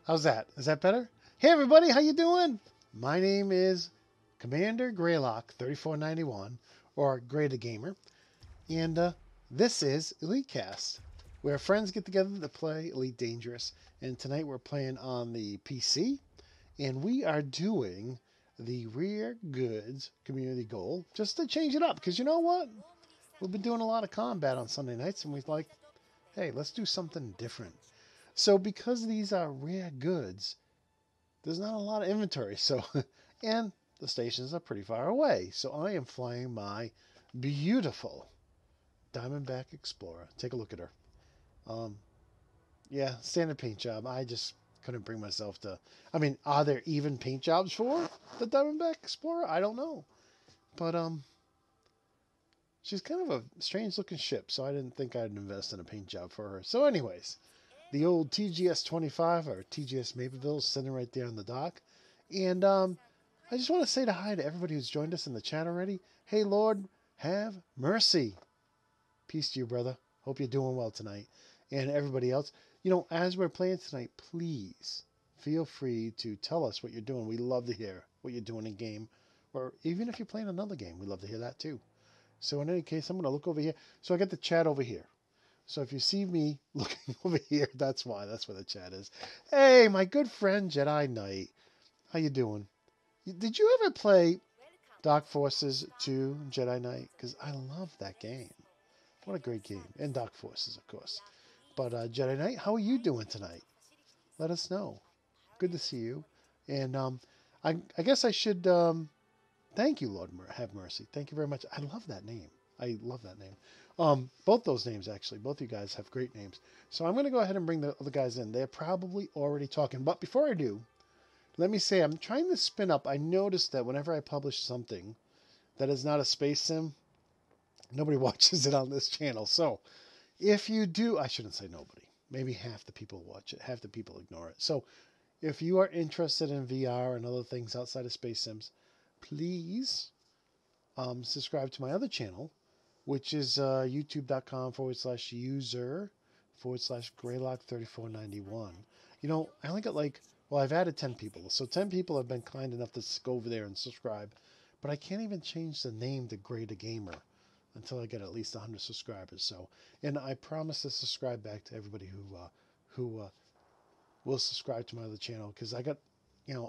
How's that? Is that better? Hey everybody, how you doing? My name is Commander Greylock 3491, or Grey the Gamer, and this is ELITEcast, where friends get together to play Elite Dangerous. And tonight we're playing on the PC, and we are doing the Rare Goods community goal just to change it up. Because you know what? We've been doing a lot of combat on Sunday nights, and we're like, hey, let's do something different. So because these are rare goods, there's not a lot of inventory. So, and the stations are pretty far away. So I am flying my beautiful Diamondback Explorer. Take a look at her. Yeah, standard paint job. I just couldn't bring myself to. I mean, are there even paint jobs for the Diamondback Explorer? I don't know, but she's kind of a strange looking ship. So I didn't think I'd invest in a paint job for her. So, anyways. The old TGS 25 or TGS Mapleville is sitting right there on the dock. And I just want to say hi to everybody who's joined us in the chat already. Hey, Lord, have mercy. Peace to you, brother. Hope you're doing well tonight. And everybody else, you know, as we're playing tonight, please feel free to tell us what you're doing. We love to hear what you're doing in game. Or even if you're playing another game, we love to hear that too. So in any case, I'm going to look over here. So I got the chat over here. So if you see me looking over here, that's why. That's where the chat is. Hey, my good friend Jedi Knight. How you doing? Did you ever play Dark Forces 2 Jedi Knight? Because I love that game. What a great game. And Dark Forces, of course. But Jedi Knight, how are you doing tonight? Let us know. Good to see you. And I guess I should thank you, Lord have mercy. Thank you very much. I love that name. I love that name. Both those names, actually. Both you guys have great names. So I'm going to go ahead and bring the other guys in. They're probably already talking. But before I do, let me say I'm trying to spin up. I noticed that whenever I publish something that is not a space sim, nobody watches it on this channel. So if you do, I shouldn't say nobody. Maybe half the people watch it. Half the people ignore it. So if you are interested in VR and other things outside of space sims, please subscribe to my other channel, which is youtube.com/user/Greylock3491. You know, I only got I've added 10 people. So 10 people have been kind enough to go over there and subscribe. But I can't even change the name to Grey the Gamer until I get at least 100 subscribers. So, and I promise to subscribe back to everybody who will subscribe to my other channel. Because I got,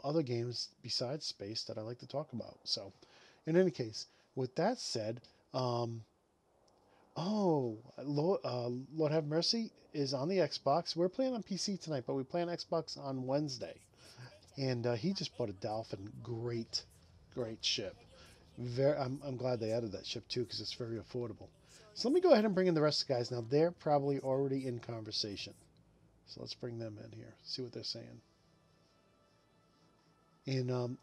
other games besides space that I like to talk about. So, in any case, with that said, Lord have mercy is on the Xbox. We're playing on PC tonight, but we play on Xbox on Wednesday. And he just bought a Dolphin. Great ship. I'm glad they added that ship too, because it's very affordable. So let me go ahead and bring in the rest of the guys. Now, they're probably already in conversation. So let's bring them in here, see what they're saying. And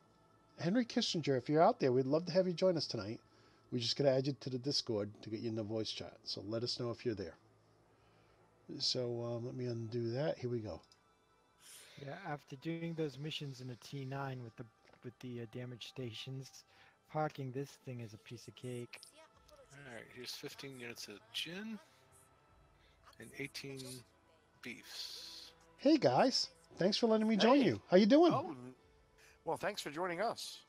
Henry Kissinger, if you're out there, we'd love to have you join us tonight. We just got to add you to the Discord to get you in the voice chat. So let us know if you're there. So let me undo that. Here we go. Yeah, after doing those missions in a T9 with the damaged stations, parking this thing is a piece of cake. All right, here's 15 units of gin and 18 beefs. Hey guys, thanks for letting me join you. How you doing? Oh, well, thanks for joining us.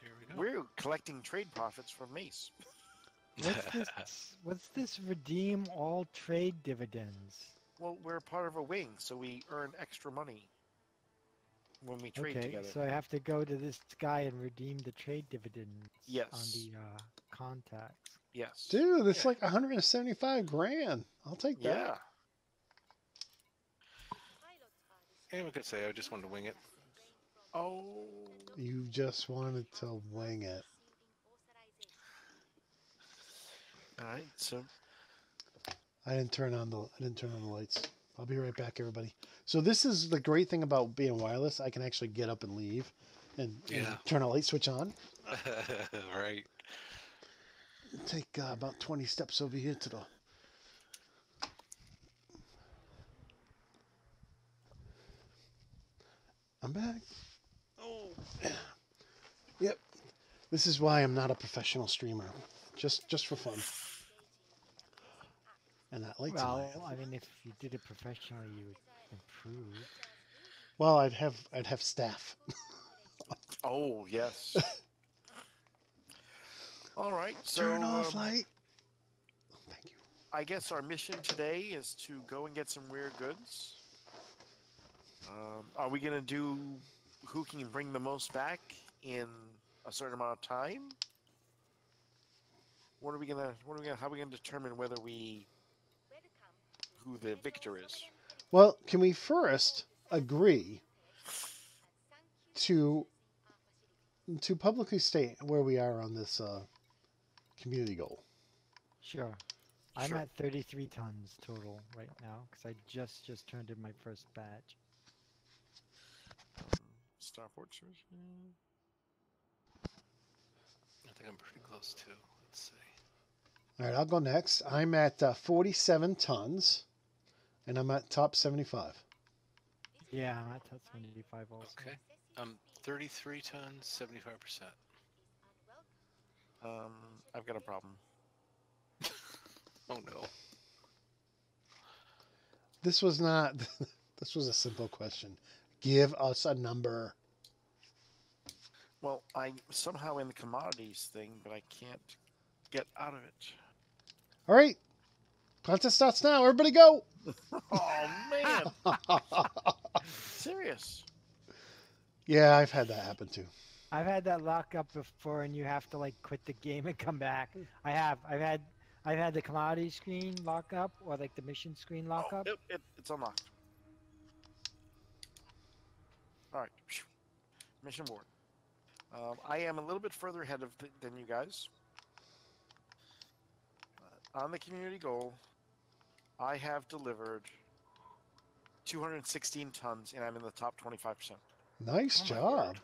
Here we go. We're collecting trade profits from Mace. What's this redeem all trade dividends? Well, we're part of a wing, so we earn extra money when we trade together. So I have to go to this guy and redeem the trade dividends Yes. on the contacts. Yes. Dude, it's like 175 grand. I'll take that. Yeah. Anyone could say I just wanted to wing it. Oh. You just wanted to wing it. All right, so I didn't turn on the lights. I'll be right back, everybody. So this is the great thing about being wireless. I can actually get up and leave and turn a light switch on. Right. Take about 20 steps over here to the... I'm back. Oh. Yep. This is why I'm not a professional streamer. Just for fun. And that light's Well, I mean, if you did it professionally, you would improve. Well, I'd have staff. Oh, yes. All right, so Turn off light. Thank you. I guess our mission today is to go and get some rare goods. Are we gonna do who can bring the most back in a certain amount of time? How are we gonna determine who the victor is? Well, can we first agree to publicly state where we are on this community goal? Sure. I'm Sure. at 33 tons total right now because I just turned in my first batch. Star Fortress. I think I'm pretty close too. Let's see. All right, I'll go next. I'm at 47 tons, and I'm at top 75. Yeah, I'm at top 75 also. Okay. 33 tons, 75%. I've got a problem. Oh no. This was not. This was a simple question. Give us a number. Well, I'm somehow in the commodities thing, but I can't get out of it. All right, contest starts now. Everybody go. Oh man! Serious? Yeah, I've had that happen too. I've had that lockup before, and you have to like quit the game and come back. I've had the commodity screen lock up or like the mission screen lock up. It's unlocked. All right, mission board. I am a little bit further ahead than you guys. On the community goal, I have delivered 216 tons, and I'm in the top 25%. Nice Oh my job. word.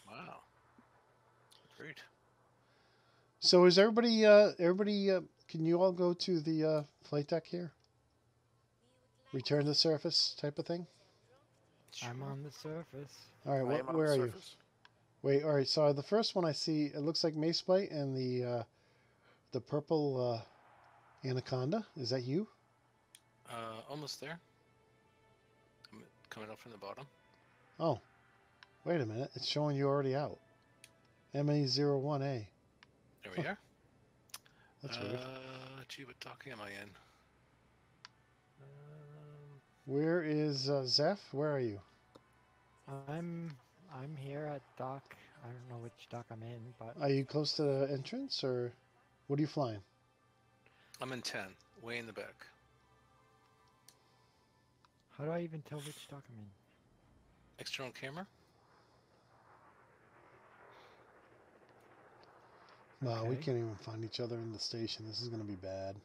Wow. Great. So is everybody? Can you all go to the flight deck here? Return to surface type of thing. I'm on the surface. All right, I am on where the are you? surface. Wait, all right. So the first one I see, it looks like Macebyte and the purple anaconda. Is that you? Almost there. Coming up from the bottom. Oh, wait a minute. It's showing you already out. MA01A. There we are. That's weird. Gee, what dock am I in? Where is Zeph? Where are you? I'm here at dock. I don't know which dock I'm in, but Are you close to the entrance, or what are you flying? I'm in 10, way in the back. how do I even tell which dock I'm in? External camera? No, we Okay. can't even find each other in the station. This is going to be bad.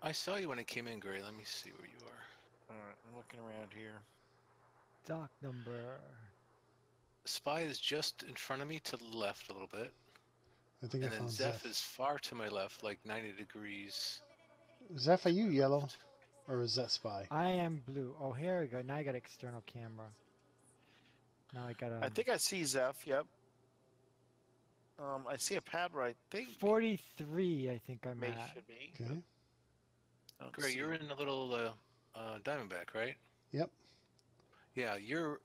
I saw you when I came in, Gray. Let me see where you are. All right, I'm looking around here. Dock number. Spy is just in front of me to the left a little bit. I think And I then found Zeph Zeph. is far to my left, like 90 degrees. Zeph, are you yellow? Or is that Spy? I am blue. Oh, here we go. Now I got external camera. Now I got I think I see Zeph. Yep. I see a pad right. I think 43. I think I'm May at. should be. Okay. I don't Gray, see you're it. in a little Diamondback, right? Yep. Yeah, you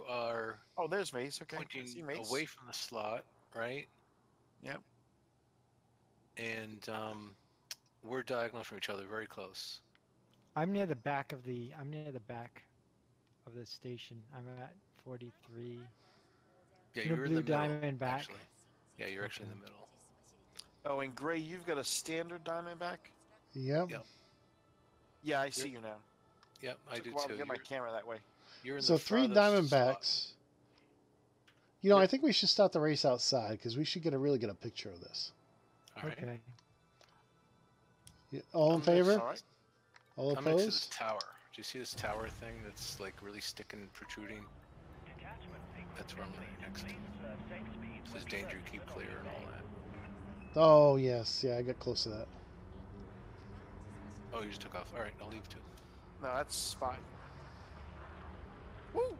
are Oh, there's Mace. Okay, I see pointing Mace. away from the slot, right? Yep. And we're diagonal from each other, very close. I'm near the back of the. I'm near the back of the station. I'm at 43. Yeah, The you're in the blue middle. Diamondback. Actually. Yeah, you're actually in the middle. Oh, and Gray, you've got a standard Diamondback. Yep. Yep. Yeah, I see you now. Yep, I Took do a while too. to get my camera that way. You're in So the 3 farthest slot. Diamondbacks. You know, I think we should start the race outside because we should really get a picture of this. All right. Okay. All in I'm favor? All right. All I'm next to this opposed? tower. Do you see this tower thing that's like really sticking, protruding? That's where I'm laying next to. It says danger, keep clear, and all that. Oh, yes. Yeah, I got close to that. Oh, you just took off. All right, I'll leave too. No, that's Spy. Woo!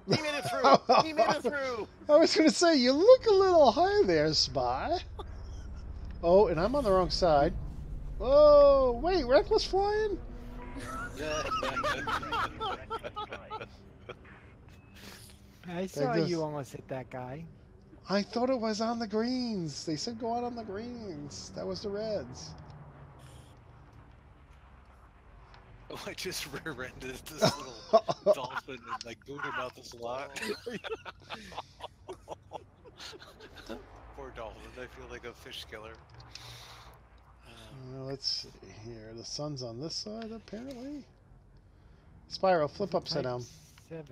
He made it through. He made it through. I was going to say, you look a little high there, Spy. Oh, and I'm on the wrong side. Oh, wait, Reckless flying? I saw you almost hit that guy. I thought it was on the greens. They said go out on the greens. That was the reds. Oh, I just rear-ended this little dolphin and like booted him out this lot. Poor dolphin. I feel like a fish killer. Let's see here. The sun's on this side, apparently. Spyro, flip upside down. 7.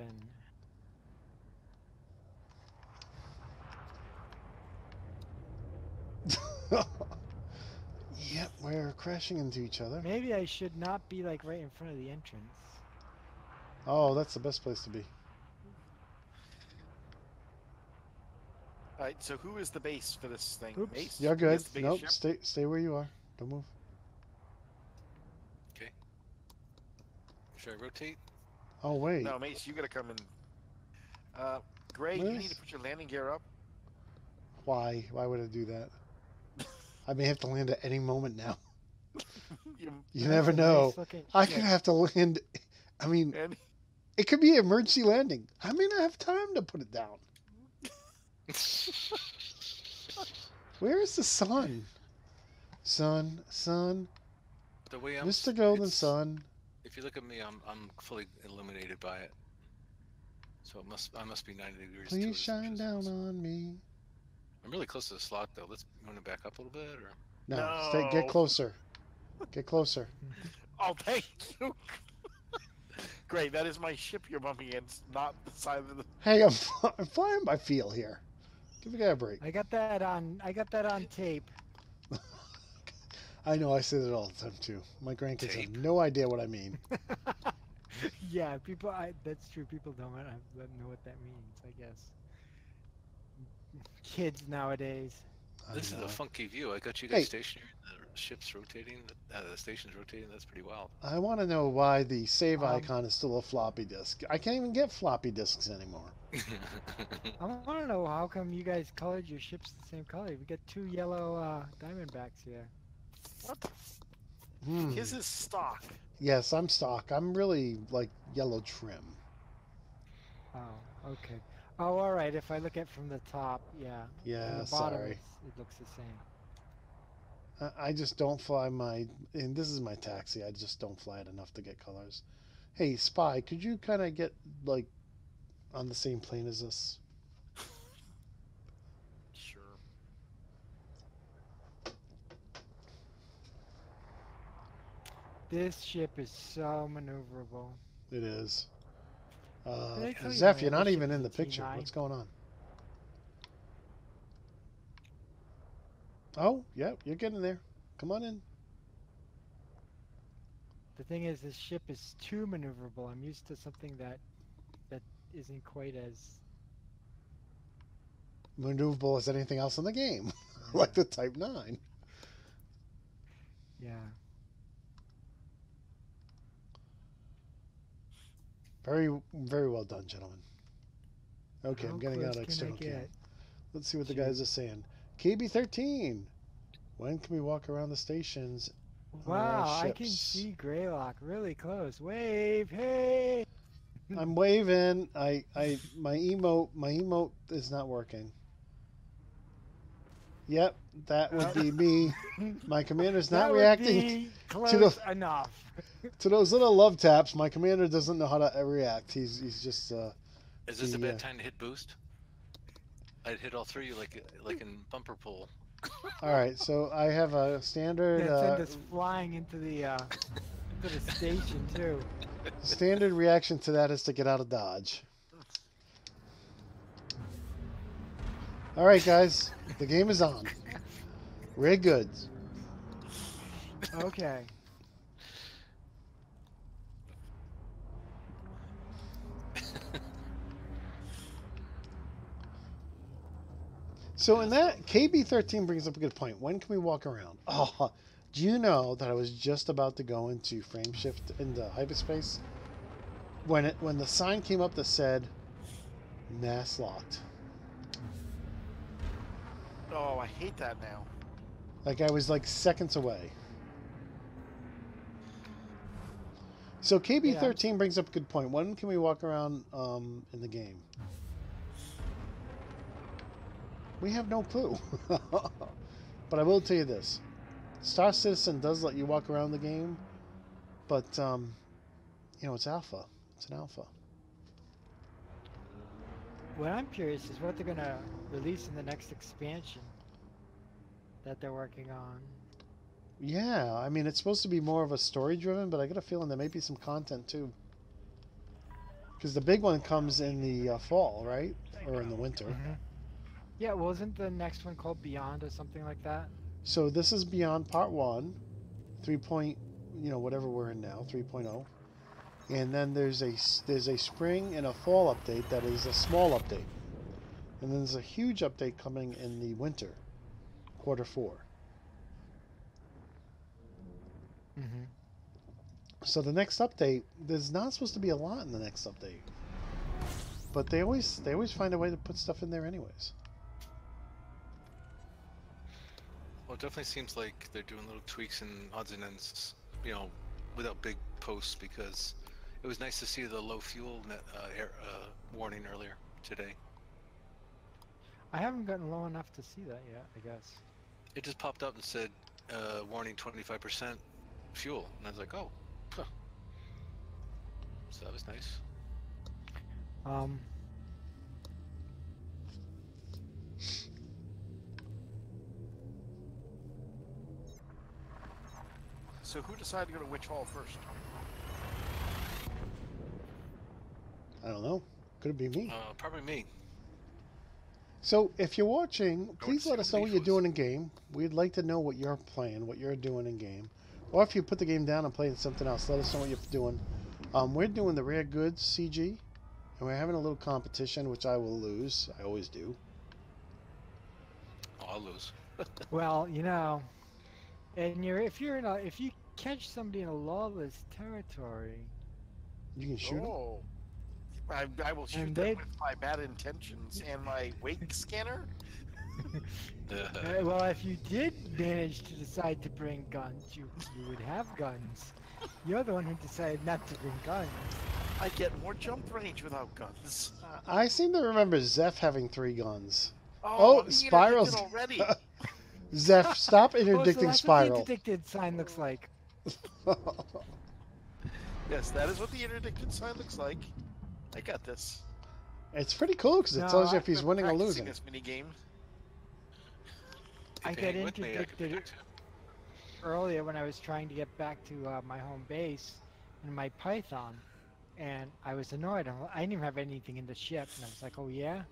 Yep, we're crashing into each other. Maybe I should not be like right in front of the entrance. Oh, that's the best place to be. All right, so who is the base for this thing? Oops. Mace? You're Who good. is the biggest Nope, ship? stay where you are. Don't move. Okay. Should I rotate? Oh, wait. No, Mace, you gotta come in. Gray, you need to put your landing gear up. Why? Why would I do that? I may have to land at any moment now. You never know. I could have to land. I mean, it could be an emergency landing. I may not have time to put it down. Where is the sun? Sun. The way Mr. Golden Sun. If you look at me, I'm fully illuminated by it. So I must be 90 degrees. Please shine down on me. I'm really close to the slot though. You want to back up a little bit or? No. Get closer. Get closer. Oh, thank you. Great, that is my ship you're bumping against, not the side of the. Hey, I'm flying by feel here. Give the guy a break. I got that on tape. I know, I say that all the time too. My grandkids have no idea what I mean. Yeah, that's true. People don't know what that means, I guess. Kids nowadays. This is a funky view. I got you guys stationary. The ship's rotating. The station's rotating. That's pretty wild. I want to know why the save icon is still a floppy disk. I can't even get floppy disks anymore. I want to know how come you guys colored your ships the same color. We got 2 yellow Diamondbacks here. What? His is stock. Yes, I'm stock. I'm really like yellow trim. Oh, okay. Oh, all right. If I look at from the top, yeah. Yeah, the bottom, sorry. It looks the same. I just don't fly and this is my taxi. I just don't fly it enough to get colors. Hey, Spy, could you kind of get like on the same plane as us? Sure. This ship is so maneuverable. It is. Did I tell you Zeph, my you're not other even ship in the is a picture. T9? What's going on? Oh, yep, you're getting there. Come on in. The thing is, this ship is too maneuverable. I'm used to something that isn't quite as Maneuverable as anything else in the game, like the Type 9. Yeah. Very, very well done, gentlemen. Okay, How I'm getting close out can I external cam. get? Let's see what the guys are saying. KB13. When can we walk around the stations? on our Wow, I can ships? see Greylock really close. Wave, hey! I'm waving. My emote is not working. Yep, that would be me. My commander's not That would reacting be close to enough. to those little love taps. My commander doesn't know how to react. He's just. Is this a bad time to hit boost? I'd hit all three like in bumper pull. All right, so I have a standard. Send us flying into the station too. Standard reaction to that is to get out of Dodge. All right, guys, the game is on. Rig goods. Okay. So in that, KB13 brings up a good point. When can we walk around? Oh, do you know that I was just about to go into frame shift into hyperspace when the sign came up that said mass locked? Oh, I hate that now. Like I was like seconds away. So KB13 brings up a good point. When can we walk around in the game? We have no clue. But I will tell you this. Star Citizen does let you walk around the game, but, you know, it's alpha. It's an alpha. What I'm curious is what they're gonna release in the next expansion that they're working on. Yeah, I mean, it's supposed to be more of a story-driven, but I got a feeling there may be some content, too. Because the big one comes in the fall, right? Or in the winter. Mm-hmm. Yeah, wasn't the next one called Beyond or something like that? So this is Beyond Part 1, 3. You know, whatever we're in now, 3.0. And then there's a spring and a fall update that is a small update. And then there's a huge update coming in the winter, quarter 4. Mm-hmm. So the next update, there's not supposed to be a lot in the next update. But they always find a way to put stuff in there anyways. Well, it definitely seems like they're doing little tweaks and odds and ends, you know, without big posts, because it was nice to see the low fuel warning earlier today. I haven't gotten low enough to see that yet, I guess. It just popped up and said, warning 25% fuel, and I was like, oh, huh. So that was nice. So who decided to go to which hall first? I don't know. Could it be me? Probably me. So if you're watching, to please see let what us know what beef you're was. doing in game. We'd like to know what you're playing, what you're doing in game. Or if you put the game down and playing something else, let us know what you're doing. We're doing the Rare Goods CG, and we're having a little competition, which I will lose. I always do. Oh, I'll lose. Well, you know, and if you catch somebody in a lawless territory, You can shoot 'em? Oh, I will shoot And them they- with my bad intentions and my wake scanner. well, if you did manage to decide to bring guns, you would have guns. You're the one who decided not to bring guns. I get more jump range without guns. I seem to remember Zeph having 3 guns. Oh, Oh, I'm Spiral's- interdicted already. Zeph, stop Oh, so interdicting that's what the Spyrle. interdicted sign looks like. Yes, that is what the interdicted sign looks like. I got this. It's pretty cool because it No, tells you if I've he's been winning or practicing losing. this mini game. I If you get hang with me, I can interdicted protect you. earlier when I was trying to get back to my home base in my Python, and I was annoyed. I didn't even have anything in the ship, and I was like, oh yeah?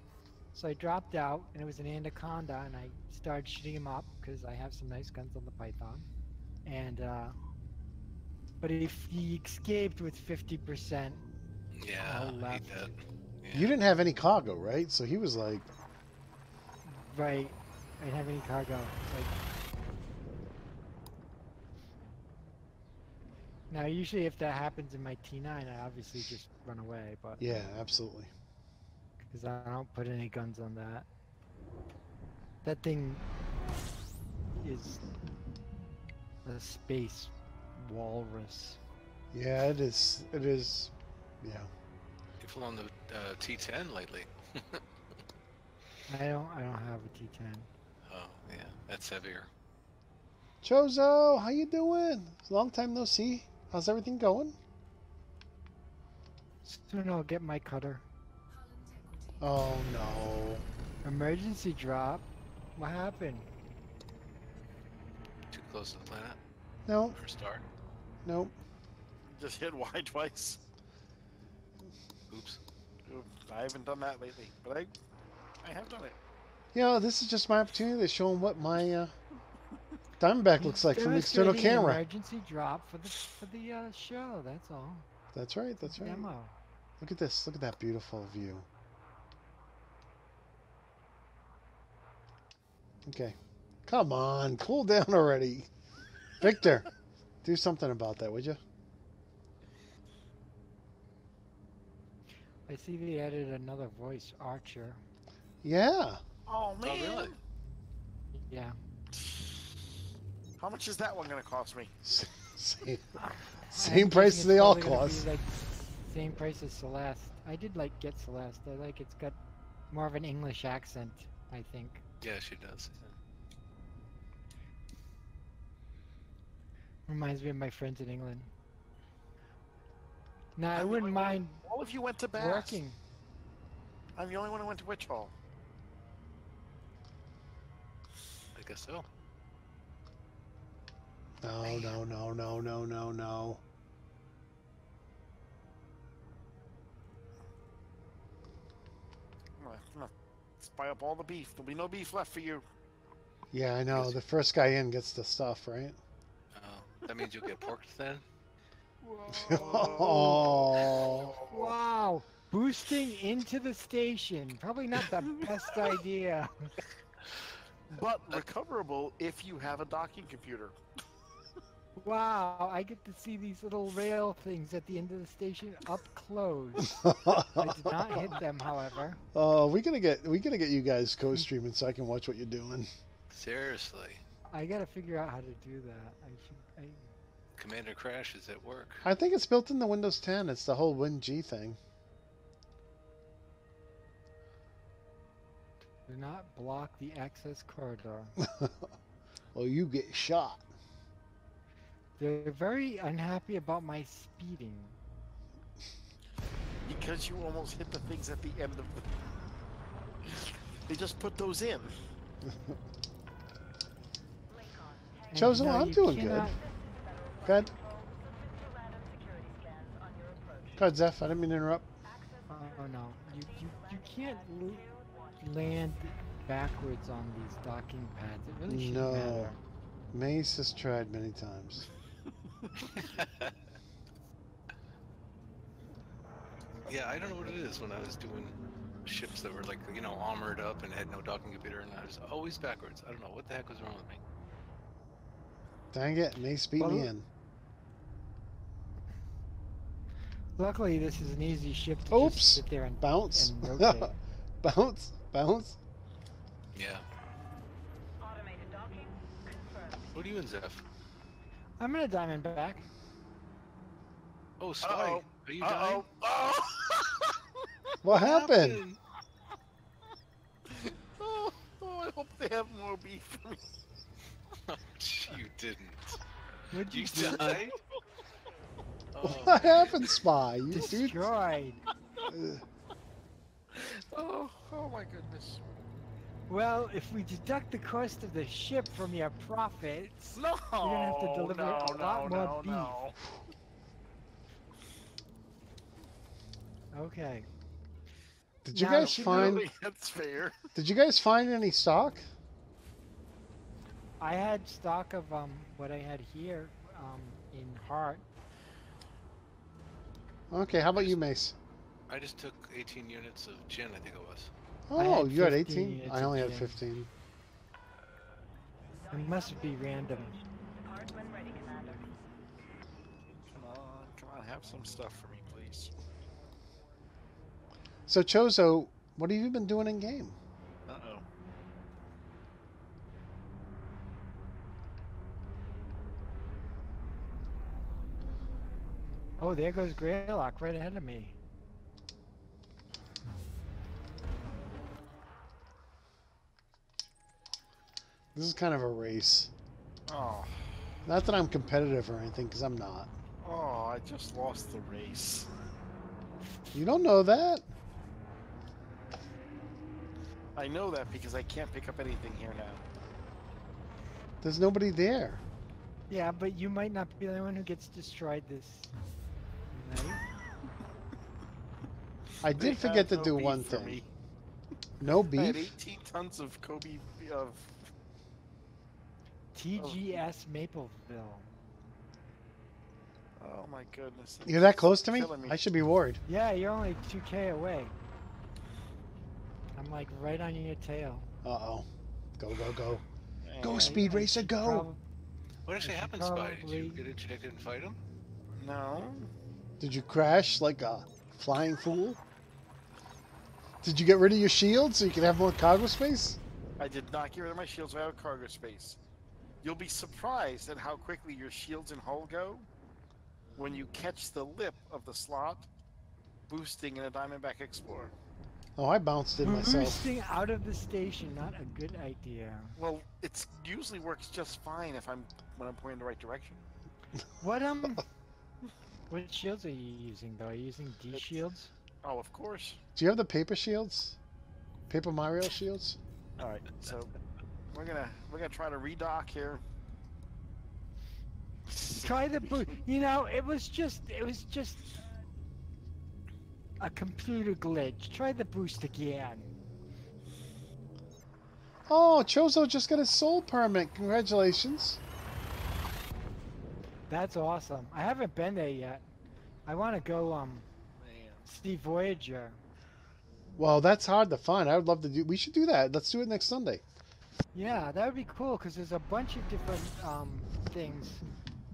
So I dropped out, and it was an Anaconda, and I started shooting him up, because I have some nice guns on the Python. And, but if he escaped with 50%, Yeah, all I hate left. that. Yeah. You didn't have any cargo, right? So he was like, right, I didn't have any cargo. Like, now, usually if that happens in my T9, I obviously just run away, but yeah, absolutely. because I don't put any guns on that. That thing is a space walrus. Yeah, it is. It is. Yeah. You've flown the T10 lately. I don't have a T10. Oh, yeah, that's heavier. Chozo, how you doing? Long time no see. How's everything going? Soon I'll get my cutter. Oh no. Emergency drop. What happened? Too close to the planet No, for a start. no. Just hit Y twice. Oops. Ooh, I haven't done that lately, but I have done it. You know, this is just my opportunity to show him what my Diamondback looks like from the external Demonstrating an camera. Emergency drop for the show. That's all. That's right. That's right. Demo. Look at this. Look at that beautiful view. Okay. Come on. Cool down already. Victor, do something about that, would you? I see they added another voice, Archer. Yeah. Oh man! Oh, really? Yeah. How much is that one gonna cost me? Same, I'm same price guessing they it's all probably gonna be, cost. like, same price as Celeste. I did like get Celeste. I like it's got more of an English accent, I think. Yeah, she does. Reminds me of my friends in England. Now, I I'm the wouldn't only one- mind All of you went to Bass. working. I'm the only one who went to Witch Hall. I guess so. No, no, no, no, no, no, no. I'm gonna spy up all the beef. There'll be no beef left for you. Yeah, I know. The first guy in gets the stuff, right? That means you'll get porked then? Oh. Wow, boosting into the station. Probably not the best idea. But recoverable if you have a docking computer. Wow, I get to see these little rail things at the end of the station up close. I did not hit them, however. Oh, we gotta get you guys co-streaming so I can watch what you're doing. Seriously. I gotta figure out how to do that. Commander Crash is at work. I think it's built into Windows 10. It's the whole WinG thing. Do not block the access corridor. Well, you get shot. They're very unhappy about my speeding. Because you almost hit the things at the end of the... They just put those in. And, Chosen, you know, I'm you doing good. cannot- Good. Go ahead, Zeph. I didn't mean to interrupt. Oh no, you can't land backwards on these docking pads. It really shouldn't No. matter. Mace has tried many times. Yeah, I don't know what it is when I was doing ships that were like, you know, armored up and had no docking computer, and I was always backwards. I don't know what the heck was wrong with me. Dang it, Mace beat me in. Luckily, this is an easy ship to Oops. just sit there and Bounce. and rotate. Bounce. Bounce. Yeah. What are you in, Zeph? I'm in a Diamondback. Oh, Spy. Uh-oh. Are you dying? Oh! What happened? Oh, I hope they have more beef for me. You didn't. What'd You you do? died? Oh, What happened, Spy? You dude. Destroyed. Oh my goodness. Well, if we deduct the cost of the ship from your profits, No, you're gonna have to deliver a lot more beef. no. Okay. Did you Now, guys find? That's fair. Did you guys find any stock? I had stock of what I had here in Heart. Okay, how about you, Mace? I just took 18 units of gin, I think it was. I Oh, had you had 15 18? units I of only had gin. 15. It must be random. Come on, have some stuff for me, please. So, Chozo, what have you been doing in game? Uh-oh. Oh, there goes Greylock right ahead of me. This is kind of a race. Oh, Not that I'm competitive or anything, because I'm not. oh, I just lost the race. You don't know that? I know that because I can't pick up anything here now. There's nobody there. Yeah, but you might not be the only one who gets destroyed this night. I They did forget have to no do beef one for thing. me. No I had beef? 18 tons of Kobe of TGS Mapleville. oh my goodness. You're that close to me? Killing me. I should be worried. Yeah, you're only 2K away. I'm like right on your tail. Uh-oh. Go, go, go. And Go, Speed Racer, should go! What actually should happened, Spy? Did you probably- get a ticket and fight him? No. Did you crash like a flying fool? Did you get rid of your shield so you could have more cargo space? I did not get rid of my shields without cargo space. You'll be surprised at how quickly your shields and hull go when you catch the lip of the slot boosting in a Diamondback Explorer. Oh, I bounced in myself. Boosting out of the station, not a good idea. Well, it usually works just fine when I'm pointing in the right direction. What what shields are you using though? Are you using D shields? Oh, of course. Do you have the paper shields? Paper Mario shields? All right, so we're gonna try to redock here. Try the boost. You know, it was just a computer glitch. Try the boost again. Oh, Chozo just got his soul permit. Congratulations. That's awesome. I haven't been there yet. I want to go see Voyager. Well, that's hard to find. I would love to do. We should do that. Let's do it next Sunday. Yeah, that would be cool because there's a bunch of different things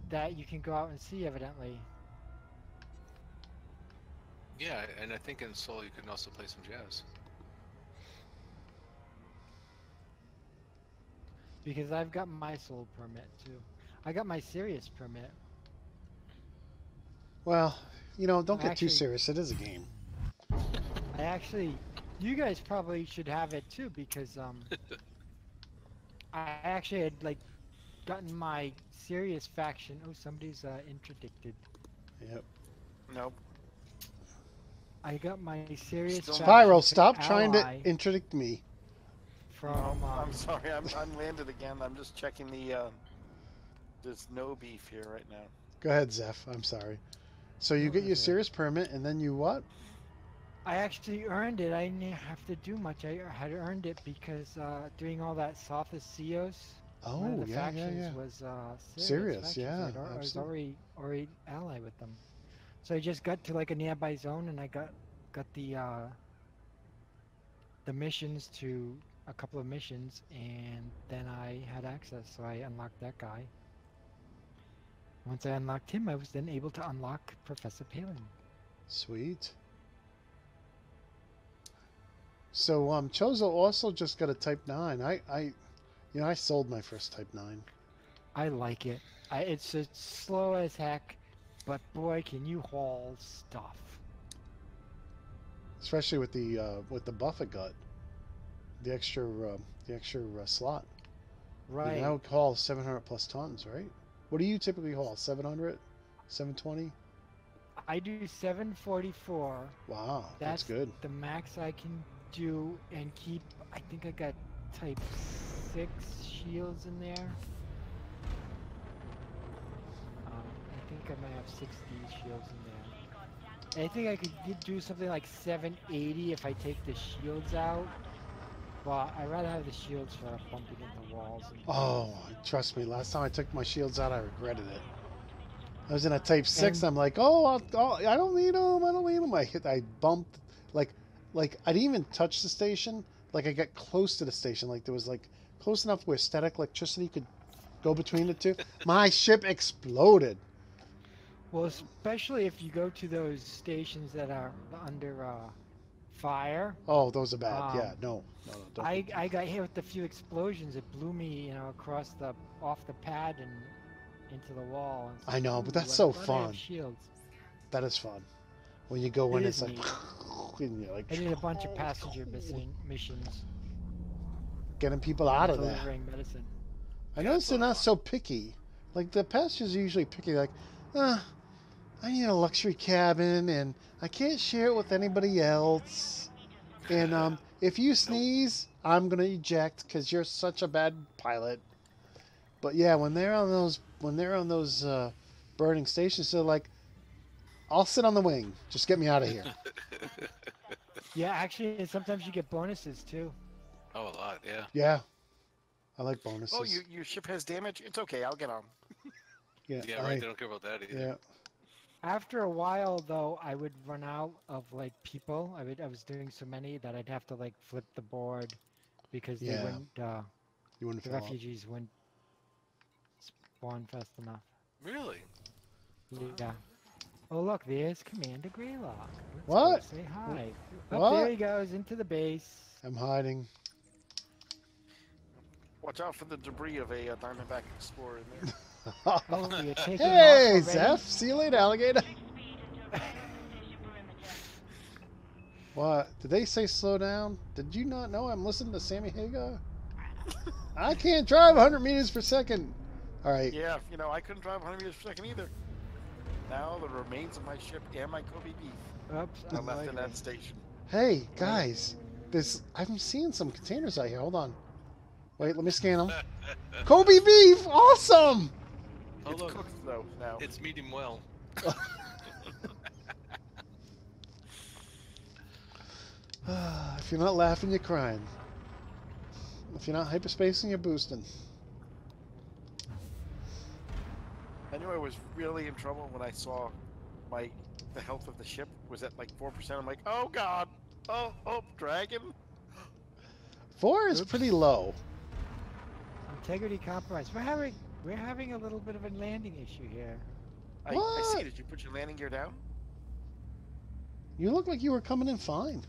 that you can go out and see. Evidently. Yeah, and I think in Seoul you can also play some jazz. Because I've got my soul permit too. I got my serious permit. Well, you know, don't get too serious. It is a game. You guys probably should have it too because I actually had like gotten my serious faction. Oh, somebody's interdicted. Yep. Nope. I got my serious Spyrle, stop trying to interdict me. From I'm sorry, I'm landed again. I'm just checking the there's no beef here right now. Go ahead, Zeph. I'm sorry. So you get your serious permit, and then you what? I actually earned it. I didn't have to do much. I had earned it because doing all that Sophist Ceos. One of the factions was serious. Yeah, I was already allied with them. So I just got to like a nearby zone, and I got the missions to a couple of missions, and then I had access, so I unlocked that guy. Once I unlocked him, I was then able to unlock Professor Palin. Sweet. So Chozo also just got a Type 9. I sold my first Type 9. I like it. It's slow as heck, but boy, can you haul stuff. Especially with the buff it got, the extra slot. Right. You now haul 700 plus tons, right? What do you typically haul? 700, 720? I do 744. Wow, that's good. The max I can do and keep. I think I got Type 6 shields in there. I think I might have 60 shields in there. I think I could do something like 780 if I take the shields out. But I'd rather have the shields for bumping into walls. Oh, trust me. Last time I took my shields out, I regretted it. I was in a Type 6. And I'm like, I don't need them. I don't need them. I bumped, like I didn't even touch the station. Like I got close to the station. Like there was like close enough where static electricity could go between the two. My ship exploded. Well, especially if you go to those stations that are under fire. Oh, those are bad. Yeah, no. Don't. I got hit with a few explosions. It blew me, off the pad and into the wall. And so, I know, but that's so fun. Shields. That is fun. When you go in, it's like, and you're like. I did a bunch of passenger missions. Getting people out of there. Delivering medicine. I noticed they're not so picky. Like the passengers are usually picky. Like, I need a luxury cabin, and I can't share it with anybody else. And if you sneeze, I'm gonna eject because you're such a bad pilot. But yeah, when they're on those burning stations, they're like, I'll sit on the wing. Just get me out of here. Yeah, actually, sometimes you get bonuses too. Oh, a lot, yeah. Yeah, I like bonuses. Oh, your ship has damage? It's okay, I'll get on. Yeah, right. They don't care about that either. Yeah. After a while, though, I would run out of like people. I was doing so many that I'd have to like flip the board because they wouldn't. You wouldn't. The refugees wouldn't spawn fast enough. Really? Yeah. Oh look, there's Commander Greylock. What? Say hi. What? There he goes into the base. I'm hiding. Watch out for the debris of a Diamondback Explorer in there. Oh, you're taking Hey, off already? Zeph. See you later, alligator. What? Did they say slow down? Did you not know I'm listening to Sammy Hagar? I can't drive 100 meters per second. All right. Yeah, you know, I couldn't drive 100 meters per second either. Now the remains of my ship and my Kobe beef Oops, are I'm left in lagging. that station. Hey, guys. I'm seeing some containers out here. Hold on. Wait, let me scan them. Kobe beef! Awesome! Oh, It's look, cooked though now. it's medium well. If you're not laughing, you're crying. If you're not hyperspacing, you're boosting. I knew I was really in trouble when I saw the health of the ship was at like 4%. I'm like, oh god, oh dragon. 4 is Oops. pretty low. Integrity compromise. We're having a little bit of a landing issue here. I see. What? Did you put your landing gear down? You look like you were coming in fine.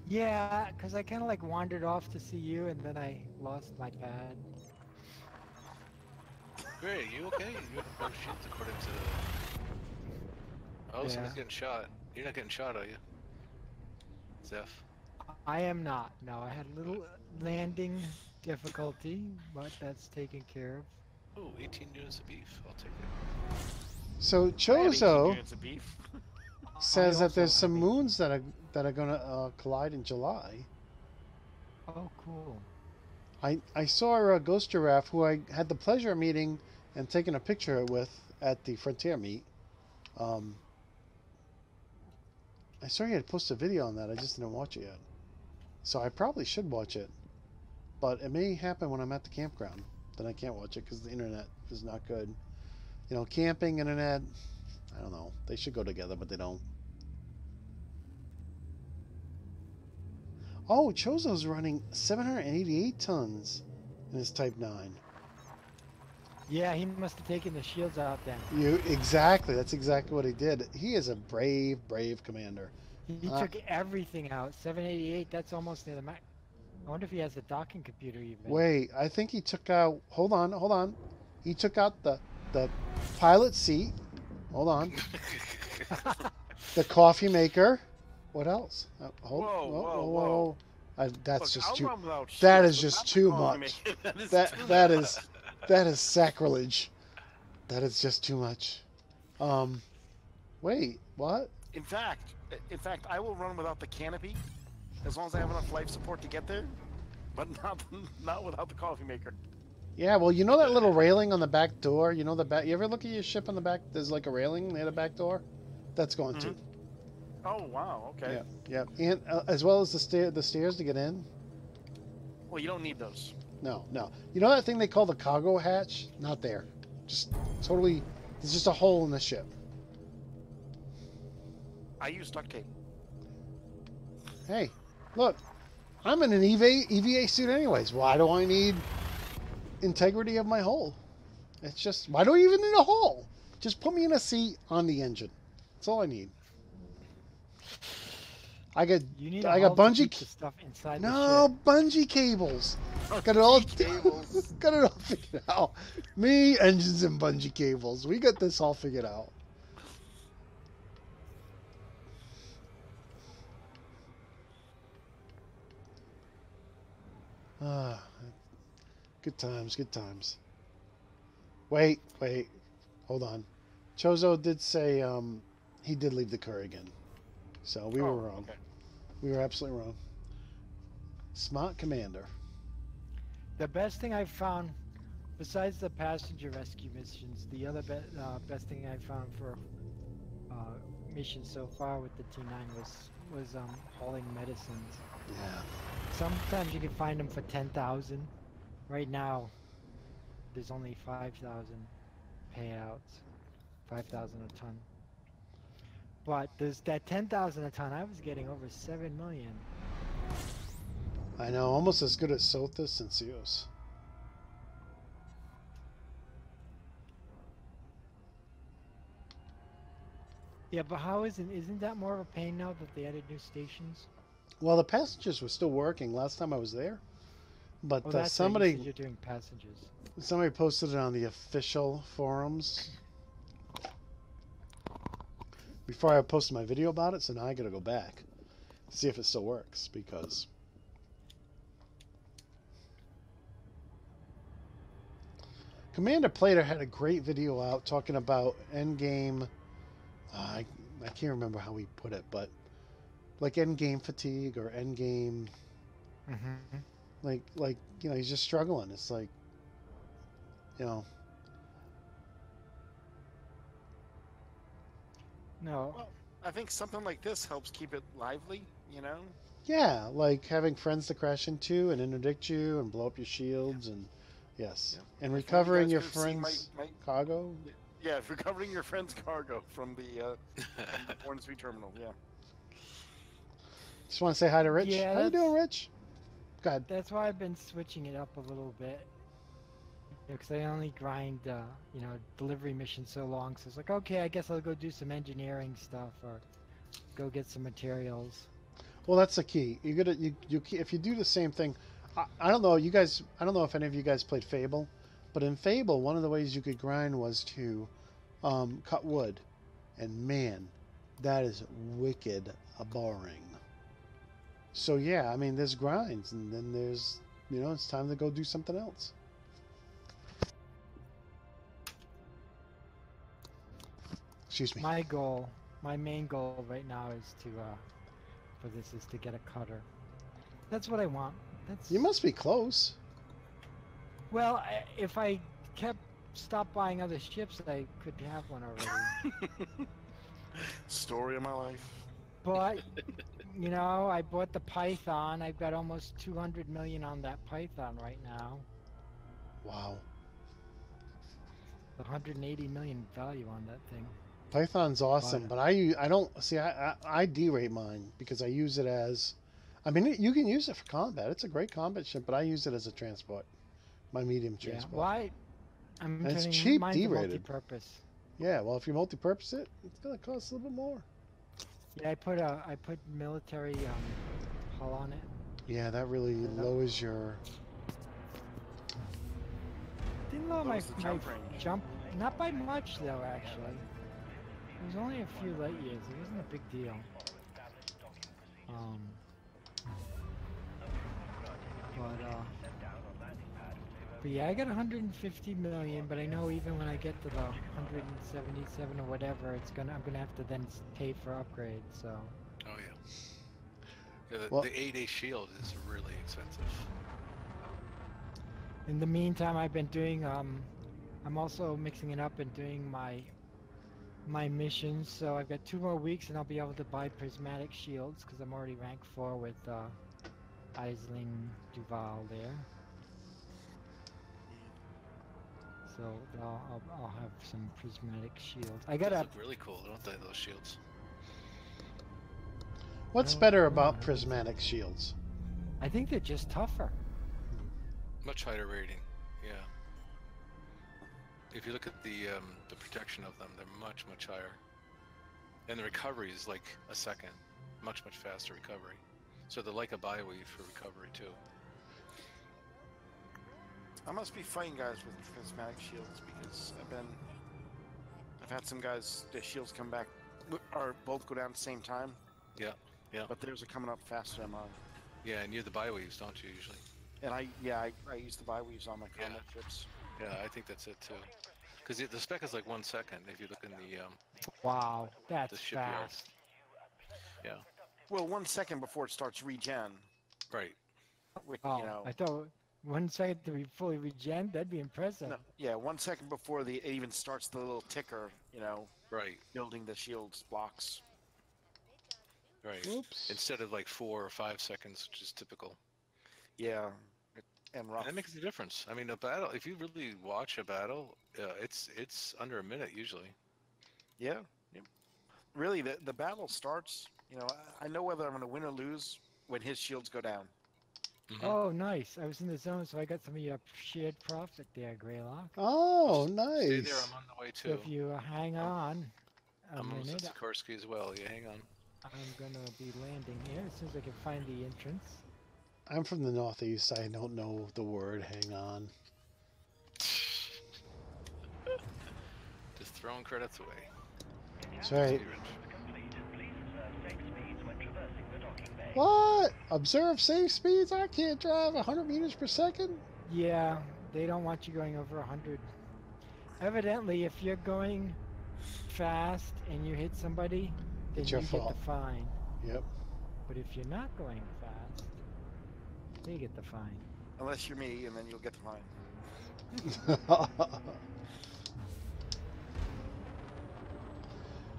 Yeah, because I kind of like wandered off to see you, and then I lost my pad. Great, you okay? You oh shit, according to Oh, Yeah. someone's getting shot. You're not getting shot, are you? Zeph. I am not. No, I had a little landing difficulty, but that's taken care of. Oh, 18 units of beef. I'll take it. So I had 18 Chozo units of beef. says that there's also some have moons that are gonna collide in July. Oh, cool. I saw a ghost giraffe who I had the pleasure of meeting and taking a picture with at the Frontier meet. I saw you had posted a video on that. I just didn't watch it yet. So I probably should watch it. But it may happen when I'm at the campground. Then I can't watch it because the internet is not good. You know, camping, internet, I don't know. They should go together, but they don't. Oh, Chozo's running 788 tons in his Type 9. Yeah, he must have taken the shields out then. Exactly. That's exactly what he did. He is a brave, brave commander. He took everything out. 788, that's almost near the max. I wonder if he has a docking computer even. Wait, I think he took out... Hold on. He took out the pilot seat. Hold on. The coffee maker. What else? Whoa. That's Look, just I'll too... run without That shields, is but just not the too coffee much. maker. That is too That much. is... That is sacrilege. That is just too much. Wait, what? In fact, I will run without the canopy as long as I have enough life support to get there, but not without the coffee maker. Yeah, well, you know that little railing on the back door? You know the back... You ever look at your ship on the back? There's like a railing near the back door? That's gone too. Oh wow, okay. Yeah. And as well as the stairs to get in? Well, you don't need those. No. You know that thing they call the cargo hatch? Not there. Just totally... There's just a hole in the ship. I use duct tape. Hey, look. I'm in an EVA suit anyways. Why do I need integrity of my hull? It's just... Why do I even need a hull? Just put me in a seat on the engine. That's all I need. I got bungee bungee... the stuff inside No, the ship. bungee cables. Got it all cables. got it all figured out. Me, engines, and bungee cables. We got this all figured out. Good times. Wait. Hold on. Chozo did say he did leave the Kurgan. So we were wrong. Okay. We were absolutely wrong. Smart commander. The best thing I've found, besides the passenger rescue missions, the other best thing I found for missions so far with the T9 was hauling medicines. Yeah. Sometimes you can find them for 10,000. Right now, there's only 5,000 payouts, 5,000 a ton. But there's that 10,000 a ton. I was getting over 7 million. I know, almost as good as Sothis and Seos. Yeah, but how isn't that more of a pain now that they added new stations? Well, the passengers were still working last time I was there, but Oh, that's right, you somebody said you're doing passengers. posted it on the official forums before I posted my video about it. So now I got to go back see if it still works, because Commander Plater had a great video out talking about endgame. I can't remember how he put it, but like endgame fatigue or endgame, Mm-hmm. like you know, he's just struggling. It's like, you know, No. Well, I think something like this helps keep it lively. You know. yeah, like having friends to crash into and interdict you and blow up your shields and yes, Yeah. and If only recovering guys your could have seen friends' my cargo. yeah, recovering your friend's cargo from the Hornsby terminal. Yeah. Just want to say hi to Rich. Yeah, How you doing, Rich? Go ahead. that's why I've been switching it up a little bit. Because I only grind, you know, delivery missions so long. So it's like, okay, I guess I'll go do some engineering stuff or go get some materials. Well, that's the key. You if you do the same thing, I don't know you guys. I don't know if any of you guys played Fable, but in Fable, one of the ways you could grind was to cut wood, and man, that is wicked boring. So yeah, I mean, there's grinds, and then there's, you know, it's time to go do something else. Excuse me. My main goal right now is to, for this is to get a cutter. That's what I want. That's. You must be close. Well, if I stopped buying other ships, I could have one already. Story of my life. But, you know, I bought the Python. I've got almost 200 million on that Python right now. Wow. 180 million value on that thing. Python's awesome, but I don't see I derate mine because I use it as, I mean, you can use it for combat. It's a great combat ship, but I use it as a transport, my medium transport. Why? I'm And it's turning cheap mine derated. multi-purpose. Yeah, well, if you multi-purpose it, it's gonna cost a little bit more. Yeah, I put military hull on it. Yeah, that really lowers your. Didn't lower my Lowers the jump range. jump, not by much though. Actually, it was only a few light years. It wasn't a big deal. But yeah, I got 150 million. But I know even when I get to the 177 or whatever, I'm gonna have to then pay for upgrades. So. Oh yeah. Yeah, Well- the 8A shield is really expensive. In the meantime, I've been doing. I'm also mixing it up and doing my missions. So I've got 2 more weeks, and I'll be able to buy prismatic shields because I'm already rank 4 with Aisling Duval there. So I'll have some prismatic shields. I got Those a. look really cool, don't they? Those shields. What's Oh, better yeah. about prismatic shields? I think they're just tougher. Much higher rating. Yeah. If you look at the protection of them, they're much higher. And the recovery is like a second. Much faster recovery. So they're like a bioweave for recovery too. I must be fighting guys with prismatic shields because I've had some guys, their shields come back, or both go down at the same time. Yeah. But theirs are coming up faster than mine. Yeah, and you're the bioweaves, don't you usually? And I use the bioweaves on my combat ships. Yeah, I think that's it too. Because the spec is like 1 second if you look in the Wow, that's shipyard. fast. Yeah. Well, 1 second before it starts regen. Right. Which, Oh, you know, I thought 1 second to be fully regen. That'd be impressive. no, yeah, 1 second before it even starts the little ticker, you know, Right. building the shields blocks. Right. Oops. Instead of like 4 or 5 seconds, which is typical. Yeah, and rough. And that makes a difference. I mean, a battle. If you really watch a battle, it's under a minute usually. Yeah. Really, the battle starts. You know, I know whether I'm going to win or lose when his shields go down. Mhm. Oh, nice. I was in the zone, so I got some of your shared profit there, Greylock. Oh, Stay nice. there. I'm on the way So too. if you hang on a I'm almost at minute, Sikorsky as well. Yeah, hang on. I'm gonna be landing here as soon as I can find the entrance. I'm from the Northeast. I don't know the word. Hang on. Just throwing credits away. That's right. Rich. What? Observe safe speeds? I can't drive 100 meters per second? Yeah, they don't want you going over 100. Evidently, if you're going fast and you hit somebody, then It's you your get fault. the fine. Yep. But if you're not going fast, they get the fine. Unless you're me, and then you'll get the fine.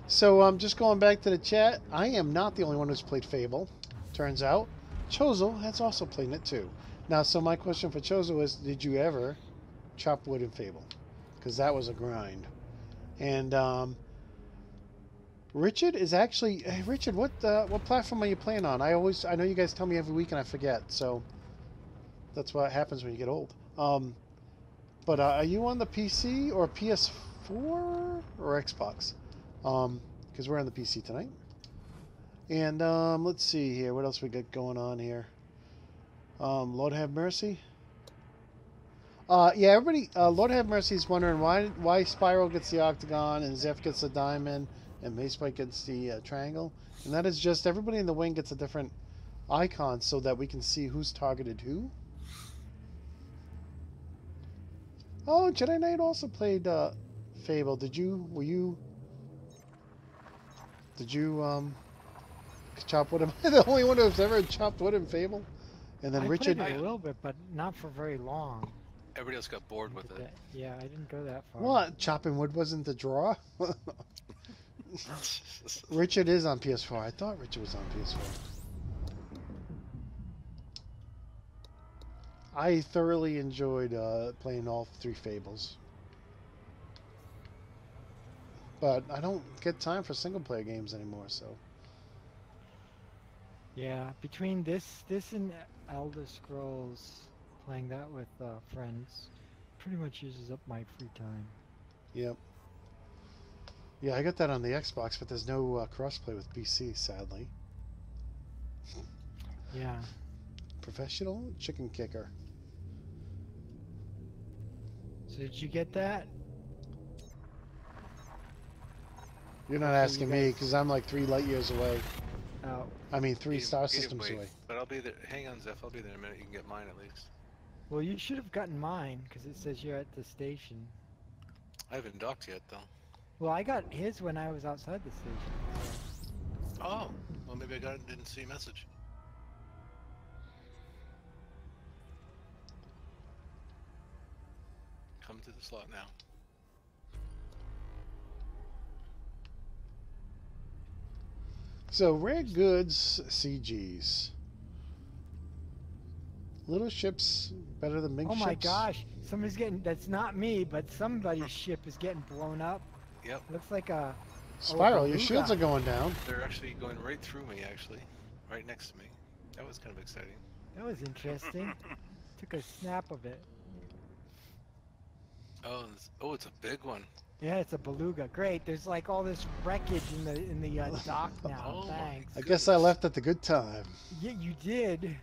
So, just going back to the chat, I am not the only one who's played Fable. Turns out, Chozo has also played it too. Now, so my question for Chozo is, did you ever chop wood in Fable? Because that was a grind. And Richard is actually... Hey, Richard, what platform are you playing on? I know you guys tell me every week and I forget, so that's what happens when you get old. But are you on the PC or PS4 or Xbox? Because we're on the PC tonight. And let's see here. What else we got going on here? Lord have mercy. Yeah, everybody. Lord have mercy is wondering why Spyrle gets the octagon and Zeph gets the diamond and Macebyte gets the triangle. And that is just everybody in the wing gets a different icon so that we can see who's targeted who. Oh, Jedi Knight also played Fable. Did you chop wood? Am I the only one who's ever chopped wood in Fable? And then I Richard. played it a little bit, but not for very long. Everybody else got bored with it. Yeah, I didn't go that far. What? Chopping wood wasn't the draw? Richard is on PS4. I thought Richard was on PS4. I thoroughly enjoyed playing all 3 Fables. But I don't get time for single-player games anymore, so... Yeah, between this and Elder Scrolls, playing that with friends, pretty much uses up my free time. Yep. Yeah, I got that on the Xbox, but there's no crossplay with PC, sadly. Yeah. Professional chicken kicker. So did you get that? You're not asking me, because I'm like 3 light years away. Oh. I mean, 3 star Either systems way, away. But I'll be there. Hang on, Zeph. I'll be there in a minute. You can get mine at least. Well, you should have gotten mine, because it says you're at the station. I haven't docked yet, though. Well, I got his when I was outside the station. Oh, well, maybe I got it and didn't see a message. Come to the slot now. So, rare goods, CGs. Little ships better than big Oh ships. my gosh, somebody's getting, that's not me, but somebody's ship is getting blown up. Yep. Looks like a... Spyrle, your beluga. shields are going down. They're actually going right through me, actually. Right next to me. That was kind of exciting. That was interesting. Took a snap of it. Oh, it's a big one. Yeah, it's a beluga. Great. There's like all this wreckage in the dock now. Oh my Thanks. I guess I left at the good time. Yeah, you did.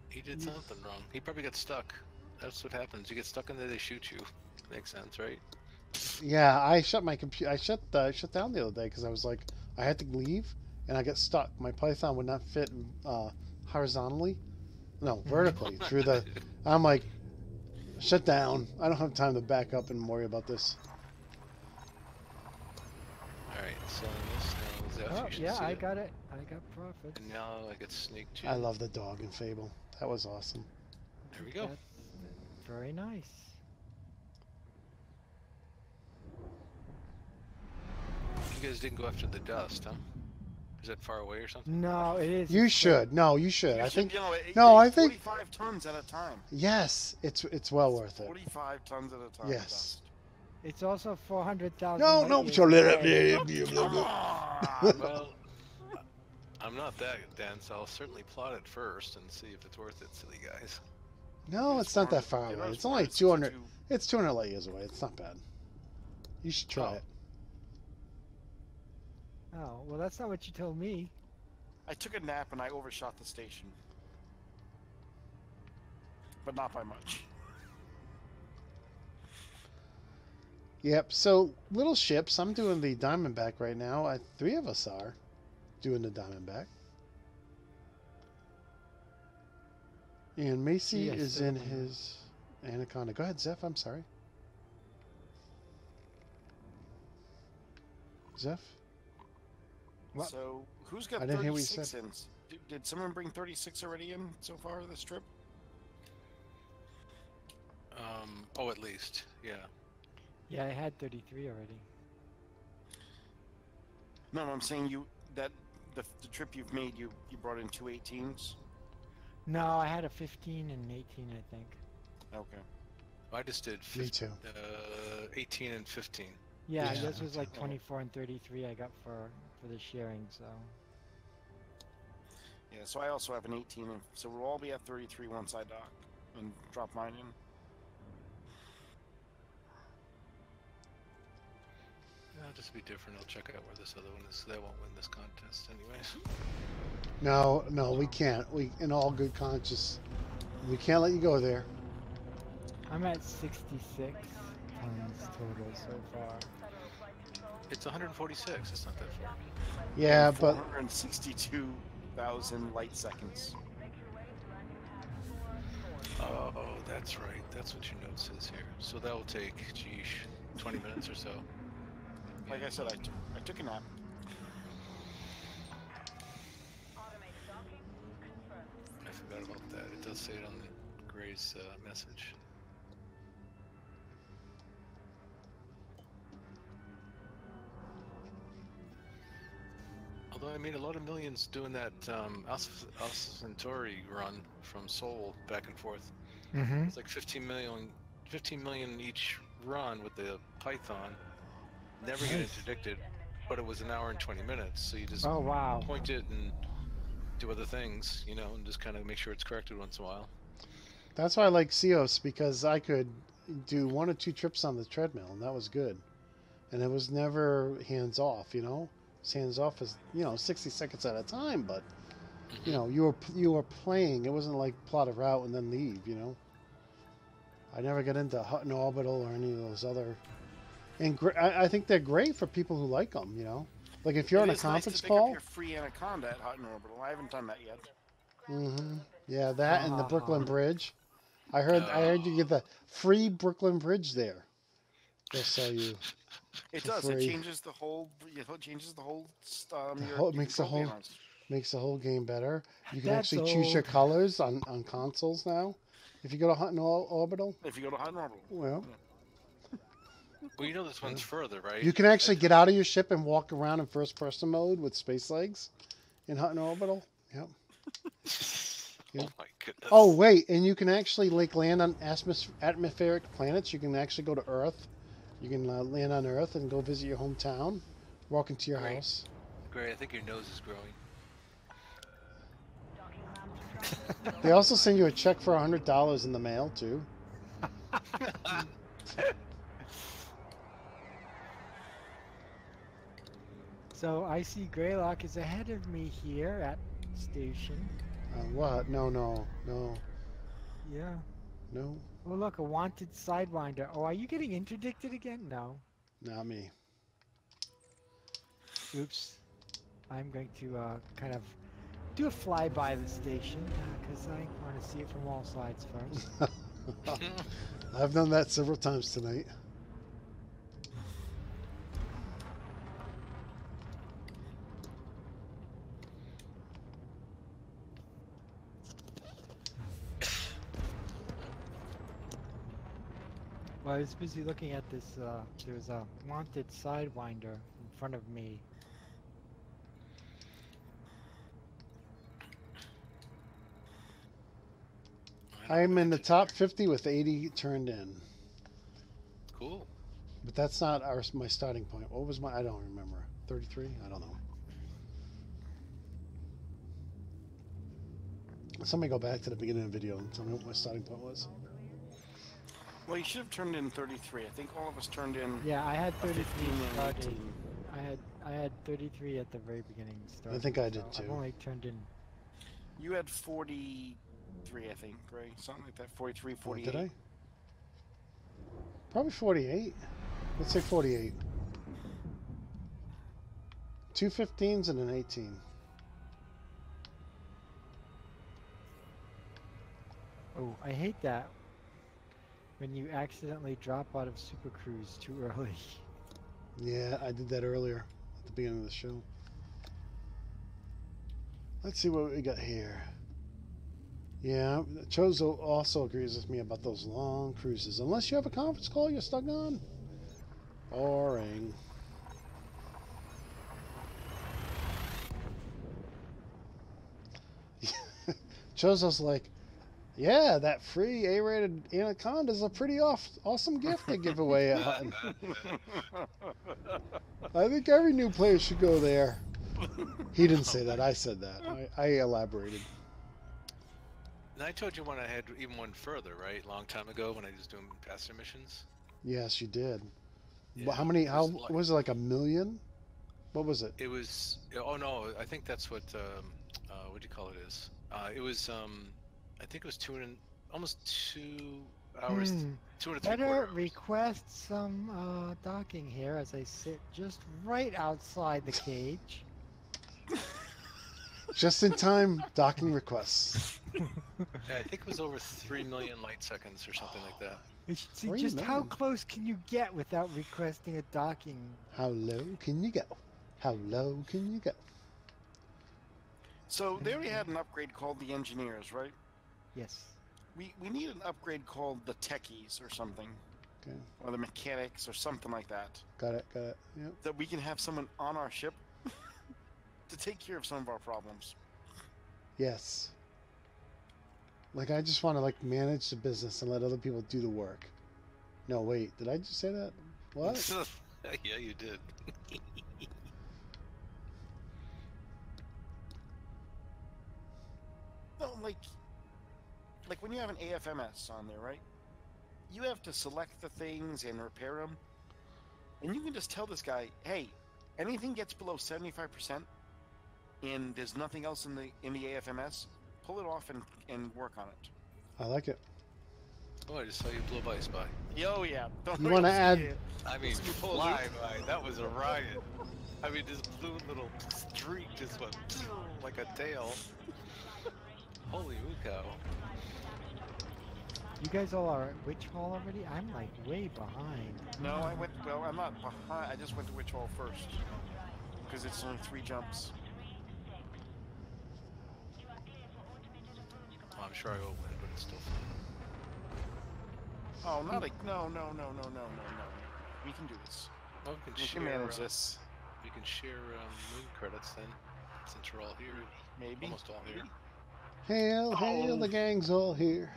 He did something wrong. He probably got stuck. That's what happens. You get stuck in there, they shoot you. Makes sense, right? Yeah, I shut my computer. I shut down the other day because I was like, I had to leave, and I got stuck. My Python would not fit horizontally, no, vertically through the. I'm like, shut down. I don't have time to back up and worry about this. All right, so this now Zeph, Oh, you should yeah, see I it. got it. I got profits. And now I get sneaked. I love the dog in Fable. That was awesome. There we go. That's very nice. You guys didn't go after the dust, huh? Is that far away or something? No, it is. You should. No, you should. You I should, think. you know, it No, I takes think. 45 tons at a time. Yes, it's well worth it. 45 tons at a time. Yes. Dust. It's also 400,000. No, light no. years So let away. it. Come on! Well, I'm not that dense. I'll certainly plot it first and see if it's worth it, silly guys. No, it's not that far You know, away. it's It's only 462. 200. It's 200 light years away. It's not bad. You should try Oh. it. Oh, well, that's not what you told me. I took a nap and I overshot the station. But not by much. Yep. So little ships. I'm doing the Diamondback right now. 3 of us are doing the Diamondback. And Macy Yes, is in certainly. his Anaconda. Go ahead, Zeph. I'm sorry. Zeph? What? So who's got I didn't hear what you 36 said. in? Did someone bring 36 already in so far this trip? Oh, at least, yeah. Yeah, I had 33 already. No, I'm saying the trip you've made, you brought in two 18s. No, I had a 15 and 18, I think. Okay. I just did Me too. 18 and 15. Yeah, Yeah, yours was okay. like 24 and 33 I got for the sharing, so. Yeah, so I also have an 18, so we'll all be at 33 once I dock and drop mine in. I'll just be different. I'll check out where this other one is. They won't win this contest anyways. No, we can't. We, in all good conscience, we can't let you go there. I'm at 66 tons total so far. It's 146. It's not that far. Yeah, but 462,000 light seconds. Oh, that's right. That's what your note says here. So that will take, geesh, 20 minutes or so. Like I said, I took a nap. I forgot about that. It does say it on the Gray's message. Although I made a lot of millions doing that Alpha Centauri run from Seoul back and forth. Mm-hmm. It's like 15 million each run with the Python. Never get interdicted, but it was an hour and 20 minutes. So you just Oh, wow. point it and do other things, you know, and just kind of make sure it's corrected once in a while. that's why I like Ceos, because I could do 1 or 2 trips on the treadmill, and that was good. And it was never hands off, you know. It's hands off is 60 seconds at a time, but you know you were playing. It wasn't like plot a route and then leave, you know. I never got into Hutton Orbital or any of those other. And I think they're great for people who like them, you know. Like if you're on a conference nice to pick call. up your free Anaconda at Hutton Orbital. I haven't done that yet. Mm-hmm. Yeah, that and the Brooklyn Bridge. I heard you get the free Brooklyn Bridge there. They'll sell you. It for does. free. It changes the whole. It makes Makes the whole game better. You can That's actually choose your old. colors on consoles now. If you go to Hutton Orbital, If you go to Hutton Orbital. well, Well, you know this one's further, right? you can actually get out of your ship and walk around in first-person mode with space legs in Hutton Orbital. Yep. Oh my goodness. Oh wait, and you can actually land on atmospheric planets. You can actually go to Earth. You can land on Earth and go visit your hometown. Walk into your house. Gray, I think your nose is growing. They also send you a check for $100 in the mail too. So I see Greylock is ahead of me here at station. What? No. Yeah. No, Oh, look, a wanted sidewinder. Oh, are you getting interdicted again? No. not me. Oops. I'm going to kind of do a flyby the station because I want to see it from all sides first. I've done that several times tonight. Well, I was busy looking at this. There's a wanted sidewinder in front of me. I'm in the top 50 with 80 turned in. Cool. But that's not my starting point. What was I don't remember. 33? I don't know. Somebody go back to the beginning of the video and tell me what my starting point was. Well, you should have turned in 33. I think all of us turned in. Yeah, I had 33 and started. 18. I had 33 at the very beginning. I think I did too. I've only turned in. You had 43, I think, Gray. Something like that. 43, 48. Did I? Probably 48. Let's say 48. 2 15s and an 18. Oh, I hate that. When you accidentally drop out of Super Cruise too early. Yeah, I did that earlier at the beginning of the show. Let's see what we got here. Yeah, Chozo also agrees with me about those long cruises. Unless you have a conference call you're stuck on. Boring. Chozo's like, yeah, that free A-rated Anaconda is a pretty awesome gift to give away at Hutton. I think every new player should go there. He didn't say that. I said that. I elaborated. And I told you when I had even one further, right? Long time ago when I was doing passenger missions. Yes, you did. Yeah, How many? How was it? Like 1 million? What was it? It was. Oh no, I think that's what. What do you call it? Is it was. I think it was almost 2 hours. 2 and 3/4 Better hours. request some docking here as I sit just right outside the cage. Just in time docking requests. Yeah, I think it was over 3 million light seconds or something like that. You should see 3 just how million. close can you get without requesting a docking. How low can you go? How low can you go? So they already had an upgrade called the engineers, right? Yes. We need an upgrade called the techies or something. Okay. Or the mechanics or something like that. Got it. Got it. Yep. That we can have someone on our ship to take care of some of our problems. Yes. Like I just want to like manage the business and let other people do the work. No, wait. Did I just say that? What? Yeah, you did. No, like when you have an AFMS on there, right? You have to select the things and repair them. And you can just tell this guy, hey, anything gets below 75% and there's nothing else in the AFMS, pull it off and work on it. I like it. Oh, I just saw you blow by Spy. Oh yeah. Don't You worry, want to I'll add? see you. I mean, You pull a fly loop. by. That was a riot. I mean, this blue little streak just went like a tail. Holy cow. You guys all are at Witch Hall already? I'm like way behind. No, well, I'm not behind. I just went to Witch Hall first. Because it's only 3 jumps. Oh, I'm sure I will win, but it's still fun. Oh, not like, no. We can do this. Well, we We can can share. manage this. We can share moon credits then, since we're all here. Maybe. Almost all here. Hail, hail, Oh. the gang's all here.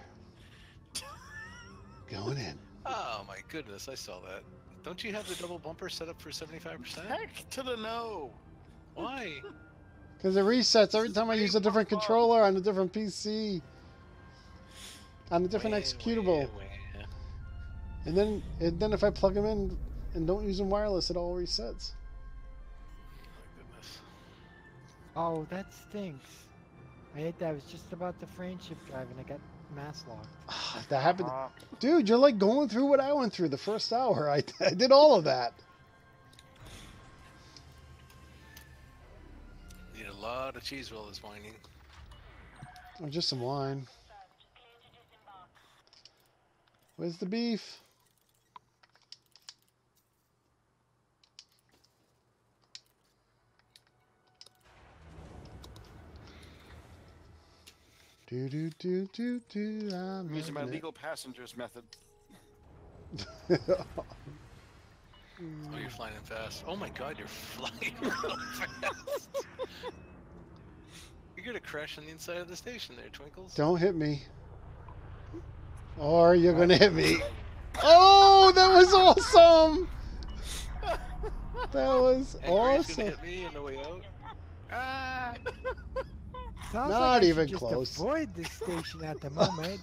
Going in. Oh my goodness, I saw that. Don't you have the double bumper set up for 75%? Heck to the no. Because Why? it resets every time I use a different controller on a different PC. On a different executable. Wah. And then if I plug them in and don't use them wireless, it all resets. My goodness. Oh, that stinks. I hate that. I was just about to friendship drive and I got mass locked. That happened. Uh, Dude, you're like going through what I went through the first hour. I did all of that. Need a lot of cheese while it's whining. Or just some wine. Where's the beef? Do do do do do. I'm using my legal passengers method. Oh, you're flying in fast. Oh my god, you're flying real fast. You're gonna crash on the inside of the station there, Twinkles. Don't hit me. Or you're gonna hit me. Oh, that was awesome! That was And Gray's awesome. gonna hit me on the way out. Ah! Sounds Not like I even should close. Just avoid this station at the moment.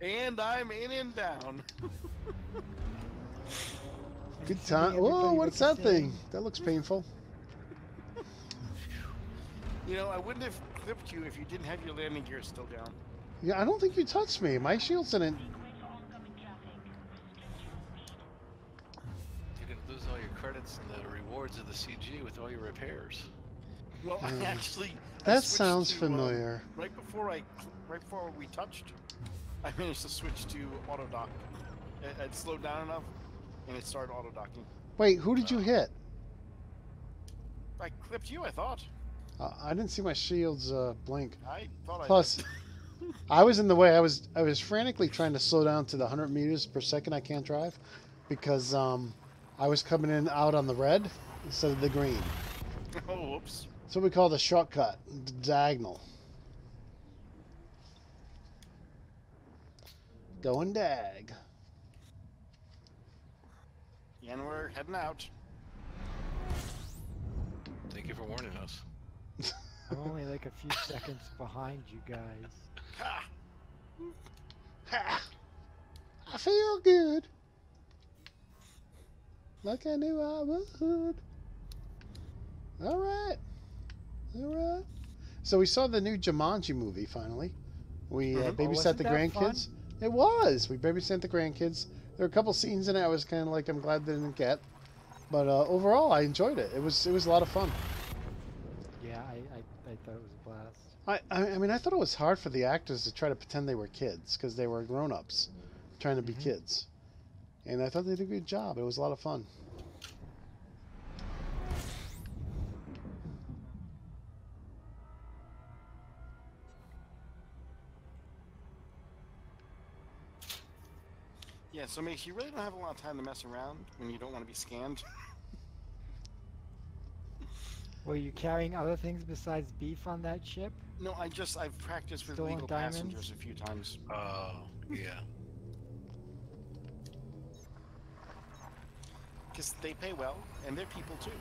And I'm in and down. Good time. Everybody Whoa, what's that looks the thing? same. That looks painful. You know, I wouldn't have clipped you if you didn't have your landing gear still down. Yeah, I don't think you touched me. My shield's didn't. You're gonna lose all your credits and the rewards of the CG with all your repairs. Well, I actually... I That switched sounds to, familiar. right before I right before we touched, I managed to switch to auto dock. It slowed down enough, and it started auto docking. Wait, who did you hit? I clipped you, I thought. I didn't see my shields blink. I thought Plus, I did. I was in the way. I was frantically trying to slow down to the 100 meters per second I can't drive, because I was coming in out on the red instead of the green. Oh, whoops. That's what we call the shortcut, diagonal. Going dag. And we're heading out. Thank you for warning us. I'm only like a few seconds behind you guys. Ha! Ha! I feel good. Like I knew I would. All right. All right. So we saw the new Jumanji movie finally. We babysat wasn't the that grandkids. It was. We babysat the grandkids. There were a couple scenes in it I was kind of like, I'm glad they didn't get. But overall, I enjoyed it. It was a lot of fun. Yeah, I thought it was a blast. I mean, I thought it was hard for the actors to try to pretend they were kids because they were grown-ups trying to be kids. And I thought they did a good job. It was a lot of fun. Yeah, so Mace, you really don't have a lot of time to mess around when you don't want to be scanned. Were you carrying other things besides beef on that ship? No, I've practiced with Stolen legal diamonds? passengers a few times. Oh, yeah. Because they pay well, and they're people too.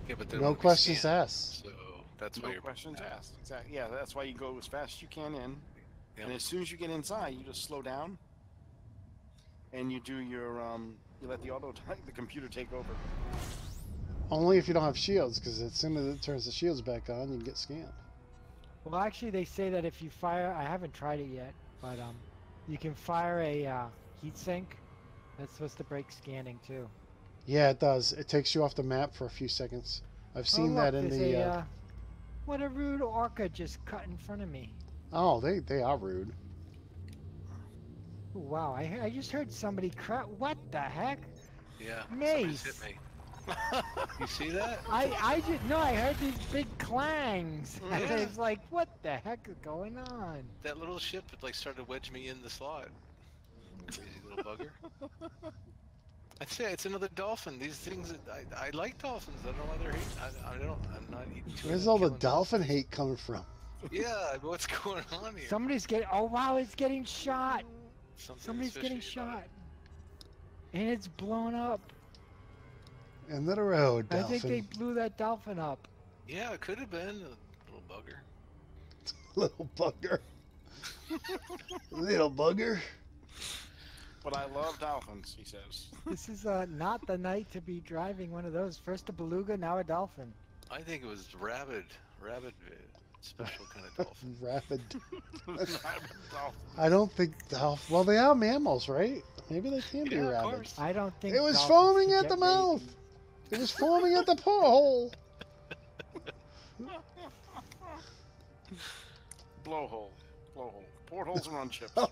Yeah, but they No won't be questions scanned, asked. So that's why No you're questions asked. Exactly. Yeah, that's why you go as fast as you can in. Yep. And as soon as you get inside, you just slow down. And you do your, you let the computer take over. Only if you don't have shields, because as soon as it turns the shields back on, you can get scanned. Well, actually, they say that if you fire, I haven't tried it yet, but you can fire a heat sink. That's supposed to break scanning too. Yeah, it does. It takes you off the map for a few seconds. I've seen look, that in there's the. What a rude orca just cut in front of me. Oh, they are rude. Ooh, wow, I just heard somebody cry. What the heck? Yeah, somebody's Mace. hit me. You see that? I heard these big clangs. Yeah. It's like, what the heck is going on? That little ship like started to wedge me in the slot. Crazy little bugger. I'd say it's another dolphin. These things, I like dolphins. I don't know why they're hating. I'm not eating too Where's much all the killing dolphin hate coming from? Yeah, what's going on here? Somebody's getting. Oh wow, it's getting shot. Something Somebody's getting fishy about shot, it. and it's blown up. End of the road, I dolphin. think they blew that dolphin up. Yeah, it could have been a little bugger. Little bugger. Little bugger. But I love dolphins, he says. This is not the night to be driving one of those. First a beluga, now a dolphin. I think it was rabid, special kind of dolphin. Rapid. Dolphin. I don't think dolphins. Well, they are mammals, right? Maybe they can be Yeah, of rabid. course. I don't think It was dolphins foaming can at get the mouth. rabies. It was foaming at the porthole. Blowhole. Portholes are on ships. So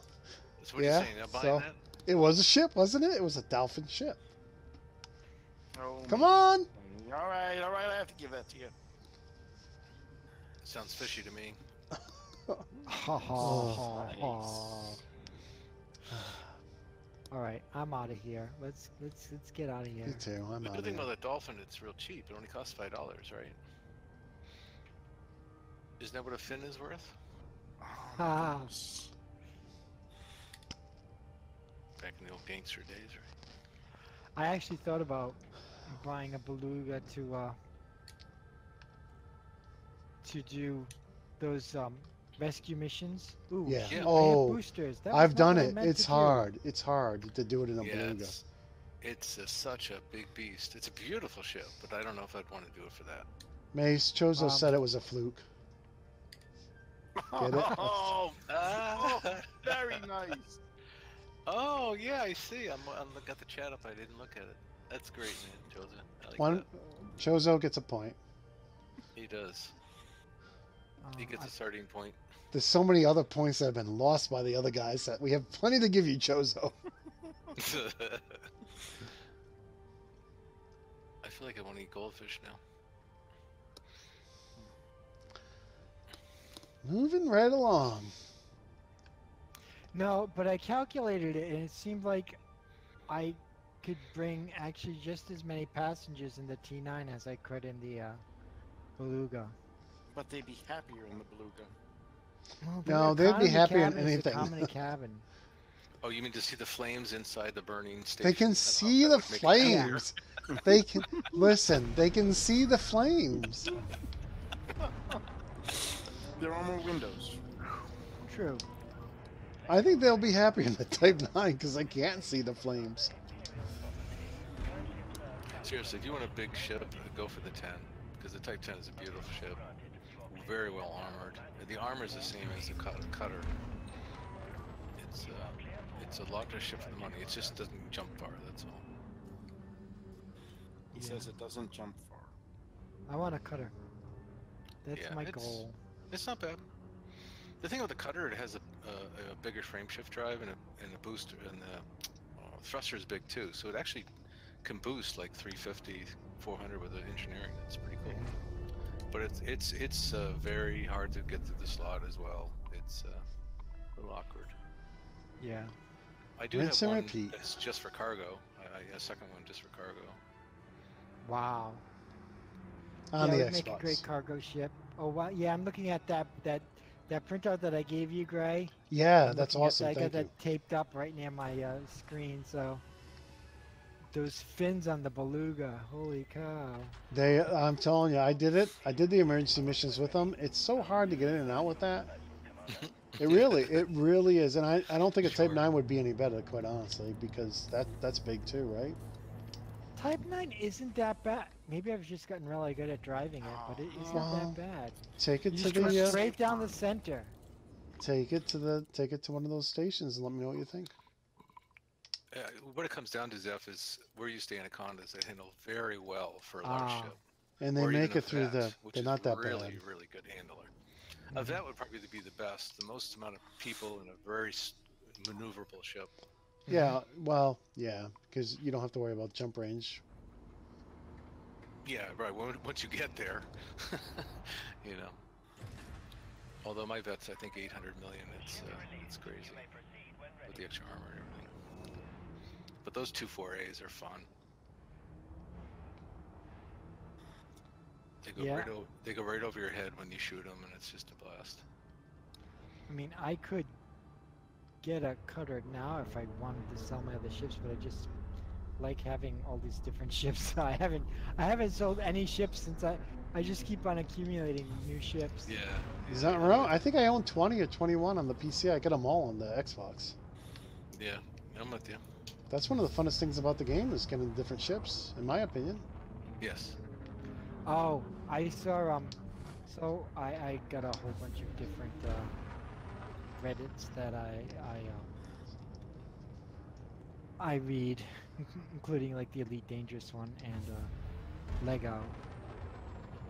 what Yeah, are you saying? Not buying so- that? It was a ship, wasn't it? It was a dolphin ship. Oh, Come man. on. All right, I have to give that to you. Sounds fishy to me. Ha ha ha ha. All right, I'm out of here. Let's get out of here. Me too. I'm The out good of thing here. about that dolphin, it's real cheap. It only costs $5, right? Isn't that what a fin is worth? Ah. Back in the old gangster days, right? I actually thought about buying a beluga to do those rescue missions. Ooh, Yeah. shit, I Oh, had boosters. That I've was not done what I it. meant It's to do. hard. It's hard to do it in a Yeah, beluga. it's such a big beast. It's a beautiful ship, but I don't know if I'd want to do it for that. Mace Chozo said it was a fluke. Get it? Oh, Ah. very nice. Oh yeah, I see. I'm got the chat up. I didn't look at it. That's great, man, Joseph. I like One that. Chozo gets a point. He does. You get the starting point. There's so many other points that have been lost by the other guys that we have plenty to give you, Chozo. I feel like I want to eat goldfish now. Moving right along. No, but I calculated it, and it seemed like I could bring actually just as many passengers in the T9 as I could in the Beluga. But they'd be happier in the Beluga. Well, No, they'd be economy happier in cabin is anything. economy cabin. Oh, you mean to see the flames inside the burning station? They can see the flames. They can listen. They can see the flames. There are more windows. True. I think they'll be happy in the Type 9 because they can't see the flames. Seriously, if you want a big ship, go for the 10, because the Type 10 is a beautiful ship, very well armored. The armor is the same as the cutter. It's a larger ship for the money. It just doesn't jump far. That's all. He says it doesn't jump far. I want a cutter. That's Yeah, my goal. It's not bad. The thing with the cutter, it has a bigger frame shift drive and a booster, and the thruster is big too. So it actually can boost like 350, 400 with the engineering. That's pretty cool. But it's very hard to get through the slot as well. It's a little awkward. Yeah. I do Rinse have and one repeat. that's just for cargo. A second one just for cargo. Wow. On yeah, the it would make a great Xbox. cargo ship. Oh wow. Yeah, I'm looking at that printout that I gave you, Gray. Yeah, I'm that's looking at awesome. that. I got Thank you. that taped up right near my screen. So those fins on the Beluga. Holy cow. I'm telling you, I did it. I did the emergency missions with them. It's so hard to get in and out with that. It really is. And I don't think a Type 9 would be any better, quite honestly, because that's big too, right? Type 9 isn't that bad. Maybe I've just gotten really good at driving it, but it isn't Well, that bad. Take it You to just go the straight down the center. take it to one of those stations and let me know what you think. What it comes down to, Zeph, is we're used to Anacondas. They handle very well for a large ship. And they Or make even it through Vet, which they're is not that really, bad. really good handler. A Vet would probably be the best. The most amount of people in a very maneuverable ship. Yeah, well, yeah, because you don't have to worry about jump range. Yeah, right. Once you get there, you know. Although my Vet's, I think, 800 million. It's crazy with the extra armor and everything. But those 2.4As are fun. They go Yeah. they go right over your head when you shoot them, and it's just a blast. I mean, I could get a cutter now if I wanted to sell my other ships, but I just like having all these different ships. I haven't sold any ships since I just keep on accumulating new ships. Yeah. Is that wrong? I think I own 20 or 21 on the PC. I get them all on the Xbox. Yeah, I'm with you. That's one of the funnest things about the game is getting different ships, in my opinion. Yes. Oh, I saw so I got a whole bunch of different Reddits that I read, including like the Elite Dangerous one and Lego,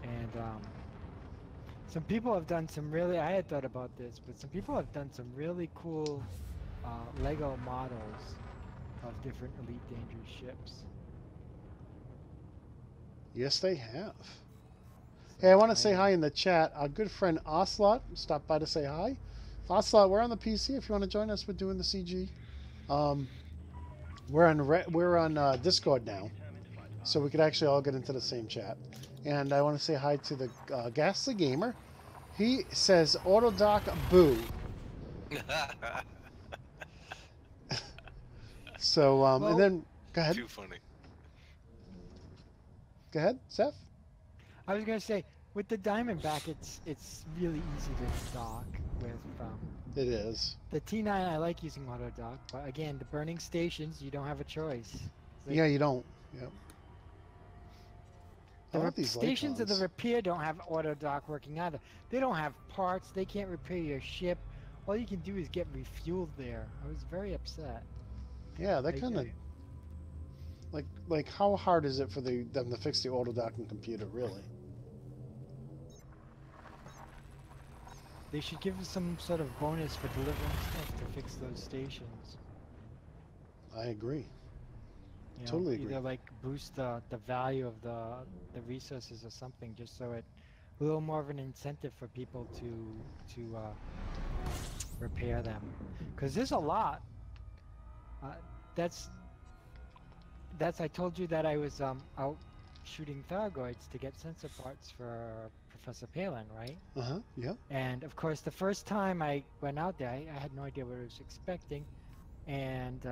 and some people have done some really, I had thought about this, but some people have done some really cool Lego models of different Elite Dangerous ships. Yes, they have. Hey, I want to say hi in the chat. Our good friend Ocelot stopped by to say hi. Ocelot, we're on the PC. If you want to join us, we're doing the CG. We're on Discord now, so we could actually all get into the same chat. And I want to say hi to the Ghastly Gamer. He says Autodoc boo. So Well, and then go ahead. Too funny. Go ahead, Seth. I was gonna say, with the Diamondback, it's really easy to dock with. It is. The T9, I like using auto dock, but again, the burning stations, you don't have a choice. Like, Yeah, you don't. Yep. I the love these stations of the Lycons. repair don't have auto dock working either. They don't have parts. They can't repair your ship. All you can do is get refueled there. I was very upset. Yeah, that Like, kind of like how hard is it for them to fix the auto docking computer, really? They should give us some sort of bonus for delivering stuff to fix those stations. I agree. You know, Totally agree. either like boost the value of the resources or something, just so it a little more of an incentive for people to repair them. Because there's a lot. That's I told you that I was out shooting Thargoids to get sensor parts for Professor Palin, right? Yep. And of course, the first time I went out there, I had no idea what I was expecting, and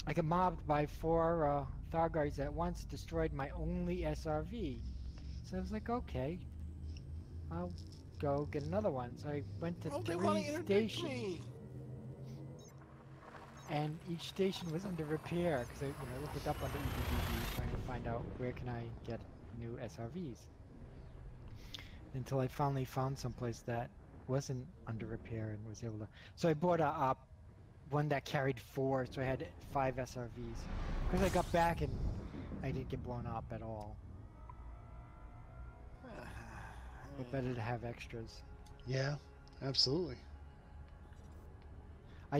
I got mobbed by 4 Thargoids at once, destroyed my only SRV. So I was like, okay, I'll go get another one. So I went to 3 stations. And each station was under repair because I looked it up on the EBBB trying to find out where can I get new SRVs. Until I finally found someplace that wasn't under repair and was able to. So I bought a one that carried 4, so I had 5 SRVs. Because I got back and I didn't get blown up at all. But better to have extras. Yeah, absolutely. I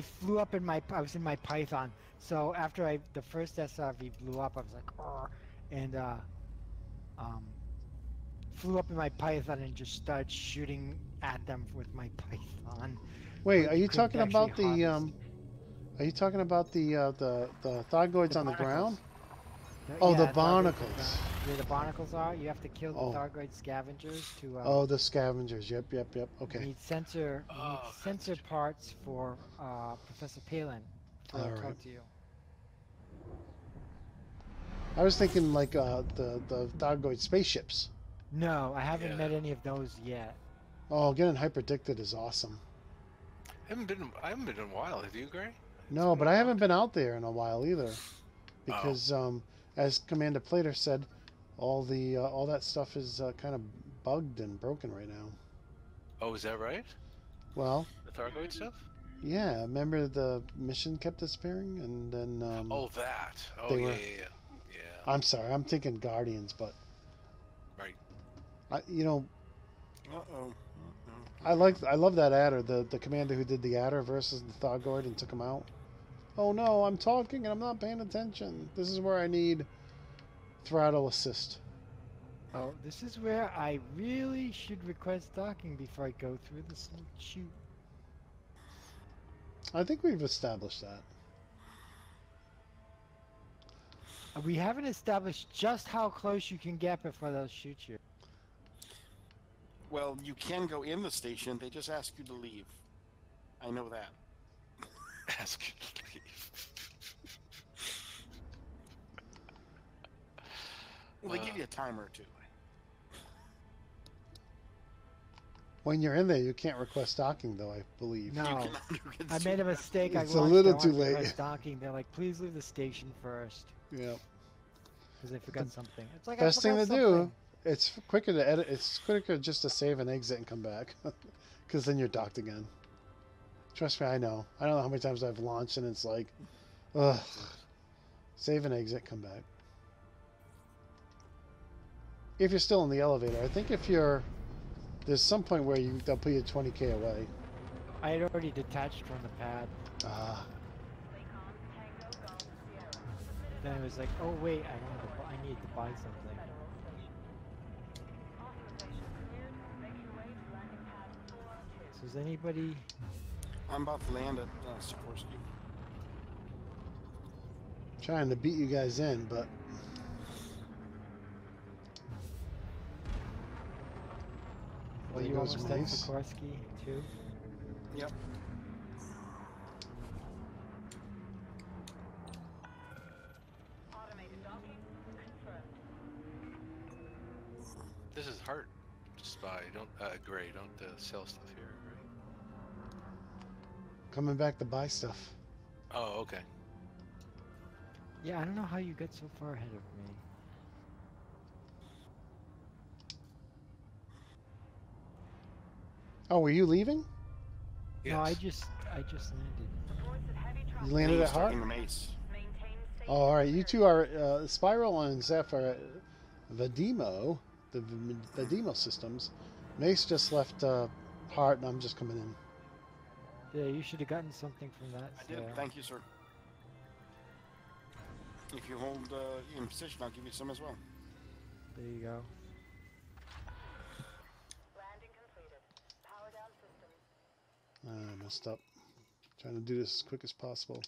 flew up I was in my Python. So after the first SRV blew up, I was like, "Arr," and flew up in my Python and just started shooting at them with my Python. Wait, are you talking about the Are you talking about the Thargoids on the ground? Oh, Yeah, the Thargoids barnacles. Where the barnacles are, you have to kill the Oh. Thargoid scavengers to. Oh, the scavengers. Yep. Okay. Need sensor parts for Professor Palin to All talk right. to you. I was thinking like the Thargoid spaceships. No, I haven't met any of those yet. Oh, getting hyperdicted is awesome. I haven't been in a while. Have you, Gray? No, but I haven't been out there in a while either, because as Commander Plater said, all that stuff is kind of bugged and broken right now. Oh, is that right? Well, The Thargoid stuff? yeah. Remember the mission kept disappearing, and then Oh, that. Oh, they yeah, were- yeah. I'm sorry, I'm thinking Guardians, but Right. Uh-oh. I love that adder, the commander who did the adder versus the Thargoid and took him out. Oh no, I'm talking and I'm not paying attention. This is where I need throttle assist. Oh, this is where I really should request docking before I go through this little chute. I think we've established that. We haven't established just how close you can get before they'll shoot you. Well, you can go in the station. They just ask you to leave. I know that. Ask you to leave. Well, they give you a timer or two. When you're in there, you can't request docking, though, I believe. No, I made a mistake. It's I a launched, little I wanted too to late. request docking. They're like, please leave the station first. Yeah. Because they forgot something. It's like, Best I thing forgot to something. do, it's quicker to edit. It's quicker just to save and exit and come back. Because then you're docked again. Trust me, I know. I don't know how many times I've launched and it's like, ugh. Save and exit, come back. If you're still in the elevator, I think if you're... There's some point where they'll put you 20k away. I had already detached from the pad. Ah. Then it was like, oh wait, I need to buy something. So is anybody... I'm about to land at Sikorsky. Trying to beat you guys in, but... Well, There you goes almost at Mace. Sikorsky too? Yep. This is hard. Spy. Don't Gray. Don't sell stuff here. Right? Coming back to buy stuff. Oh, okay. Yeah, I don't know how you got so far ahead of me. Oh, were you leaving? Yes. No, I just landed. You landed at Hart? Taking the Mace. Oh, all right. You two are Spyrle and Zefariath, the Demo systems Mace just left heart, and I'm just coming in. Yeah, you should have gotten something from that. I did. Thank you, sir. If you hold in position, I'll give you some as well. There you go. Landing completed. Power down systems. I messed up. Trying to do this as quick as possible.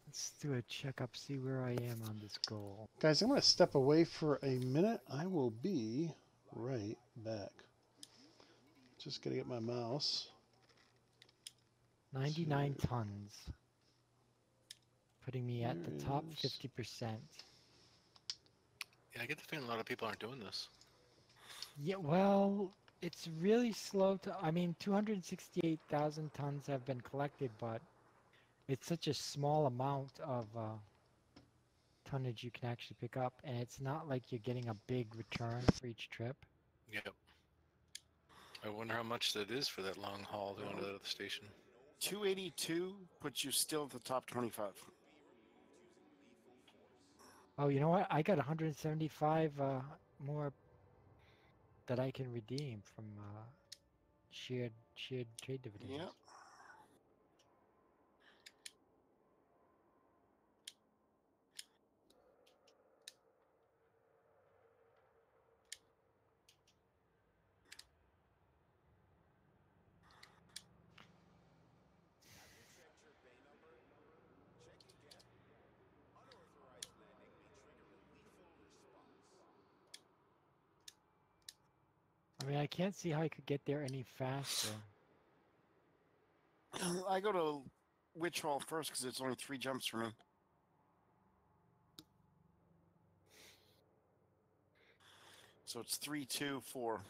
Let's do a checkup, see where I am on this goal. Guys, I'm going to step away for a minute. I will be right back. Just got to get my mouse. 99 tons. Putting me at the top There 50%. Yeah, I get the feeling a lot of people aren't doing this. Yeah, well, it's really slow to... I mean, 268,000 tons have been collected, but it's such a small amount of tonnage you can actually pick up, and it's not like you're getting a big return for each trip. Yep. I wonder how much that is for that long haul going to the other station. 282 puts you still at the top 25. Oh, you know what? I got 175 more that I can redeem from shared trade dividends. Yep. I mean, I can't see how I could get there any faster. I go to Witch Hall first because it's only 3 jumps for me. So it's 3, 2, 4.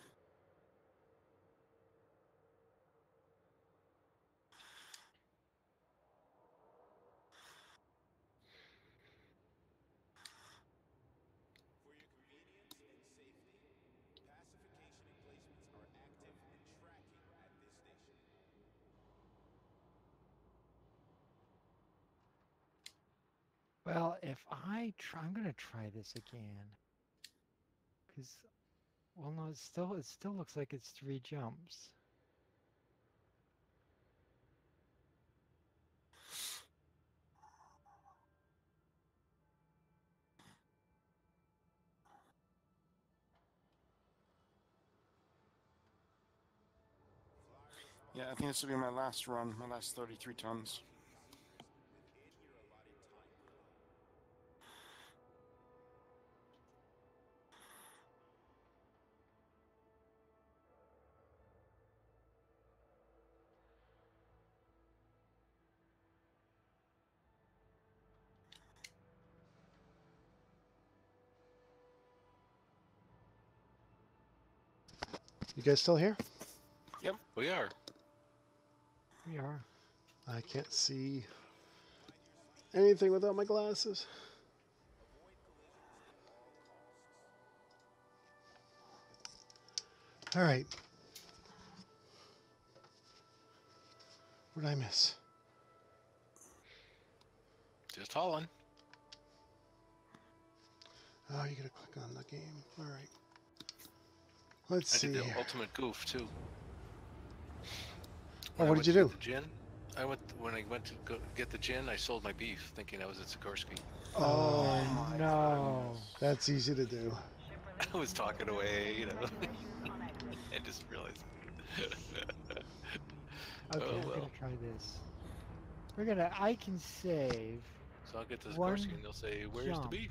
Well, if I try, I'm gonna try this again. Cause, well, no, it still looks like it's 3 jumps. Yeah, I think this will be my last run, my last 33 tons. You guys still here? Yep. We are. We are. I can't see anything without my glasses. All right. What did I miss? Just hauling. Oh, you gotta click on the game. All right. Let's I see did the here. ultimate goof too. Oh, When I what went did you to do? get the gin. When I went to go get the gin. I sold my beef, thinking I was at Sikorsky. Oh, my no. That's easy to do. I was talking away, you know. I just realized. Okay, Oh, I'm well. gonna try this. I can save. So I'll get to One Sikorsky and they'll say, "Where's jump. the beef?"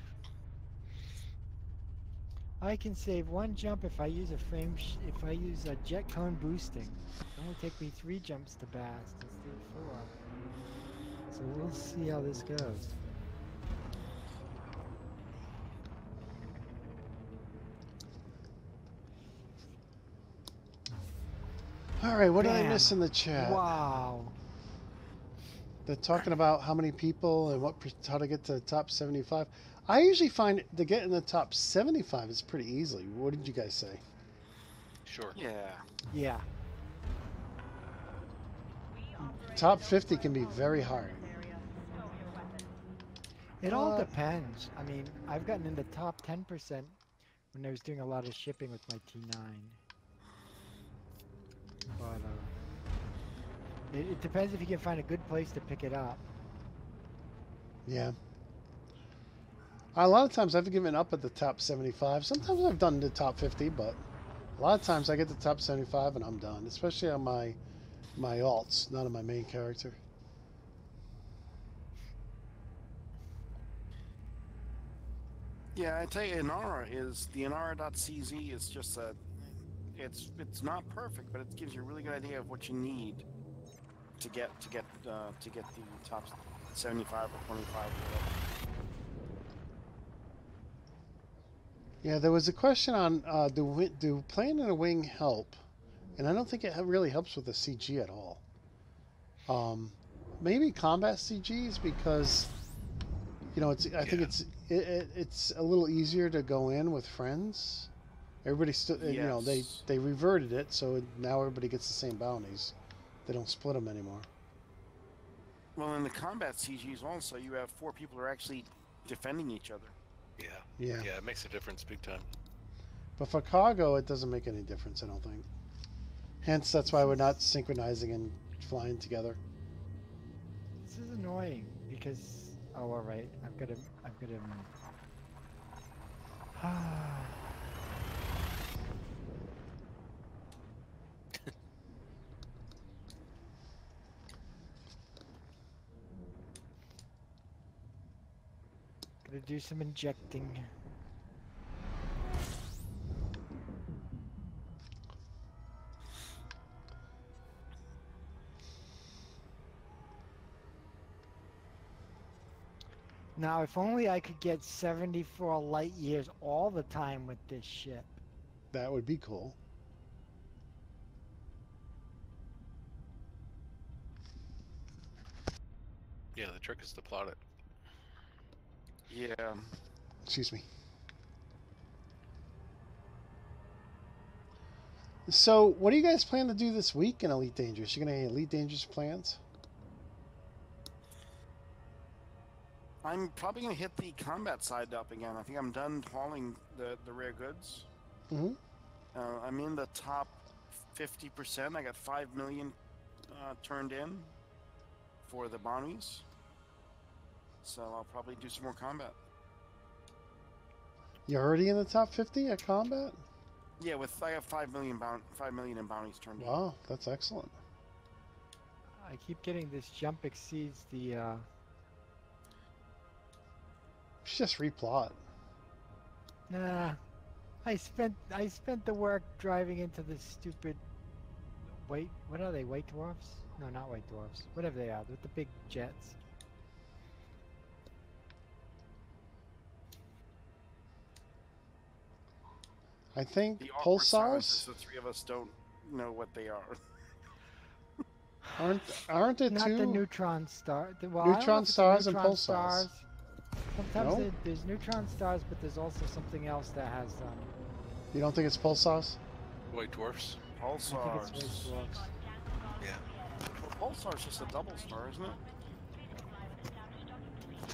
I can save 1 jump if I use if I use a jet cone boosting. It will take me 3 jumps to blast instead of 4. So we'll see how this goes. All right, what did I Bam. miss in the chat? Wow. They're talking about how many people and how to get to the top 75. I usually find to get in the top 75 is pretty easily. What did you guys say? Sure. Yeah. Yeah. Top 50 can be very hard. It all depends. I mean, I've gotten in the top 10% when I was doing a lot of shipping with my T9. But it depends if you can find a good place to pick it up. Yeah. A lot of times I've given up at the top 75. Sometimes I've done the top 50, but a lot of times I get the top 75 and I'm done, especially on my alts, not on my main character. Yeah, I tell you, Inara is the Inara.cz is just a. It's not perfect, but it gives you a really good idea of what you need to get the top 75 or 25 or whatever. Yeah, there was a question on do playing in a wing help, and I don't think it really helps with the CG at all. Maybe combat CGs because I think it's a little easier to go in with friends. Everybody still they reverted it, so now everybody gets the same bounties. They don't split them anymore. Well, in the combat CGs also, you have 4 people who are actually defending each other. Yeah, it makes a difference big time. But for cargo, it doesn't make any difference, I don't think. Hence, that's why we're not synchronizing and flying together. This is annoying because all right, I've got to gotta do some injecting. Now, if only I could get 74 light years all the time with this ship. That would be cool. Yeah, the trick is to plot it. Yeah. Excuse me. So, what do you guys plan to do this week in Elite Dangerous? You gonna have Elite Dangerous plans? I'm probably going to hit the combat side up again. I think I'm done hauling the rare goods. Mm-hmm. I'm in the top 50%. I got 5 million turned in for the bounties. So I'll probably do some more combat. You're already in the top 50 at combat? Yeah, I have 5 million in bounties turned in. Wow, that's excellent. I keep getting this jump exceeds the Just replot. Nah, I spent the work driving into this stupid what are they, white dwarfs? No, not white dwarfs. Whatever they are, with the big jets. I think The awkward silence pulsars is the 3 of us don't know what they are. aren't there Not two the neutron star. neutron stars and pulsars? Stars. Sometimes No? there's neutron stars, but there's also something else that has You don't think it's pulsars? White dwarfs? I think it's Pulsars. white dwarfs. Yeah. Well, Pulsar's just a double star, isn't it?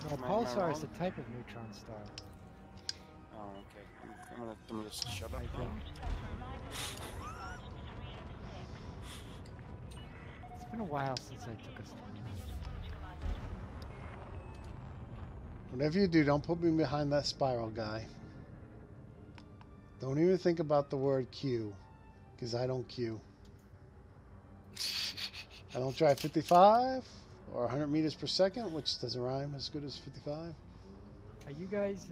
No, Am I pulsar is wrong? a type of neutron star. Oh, okay. I'm gonna just shut up. I think. It's been a while since I took a star. Whatever you do, don't put me behind that Spyrle guy. Don't even think about the word Q, because I don't Q. I don't drive 55 or 100 meters per second, which doesn't rhyme as good as 55. Are you guys?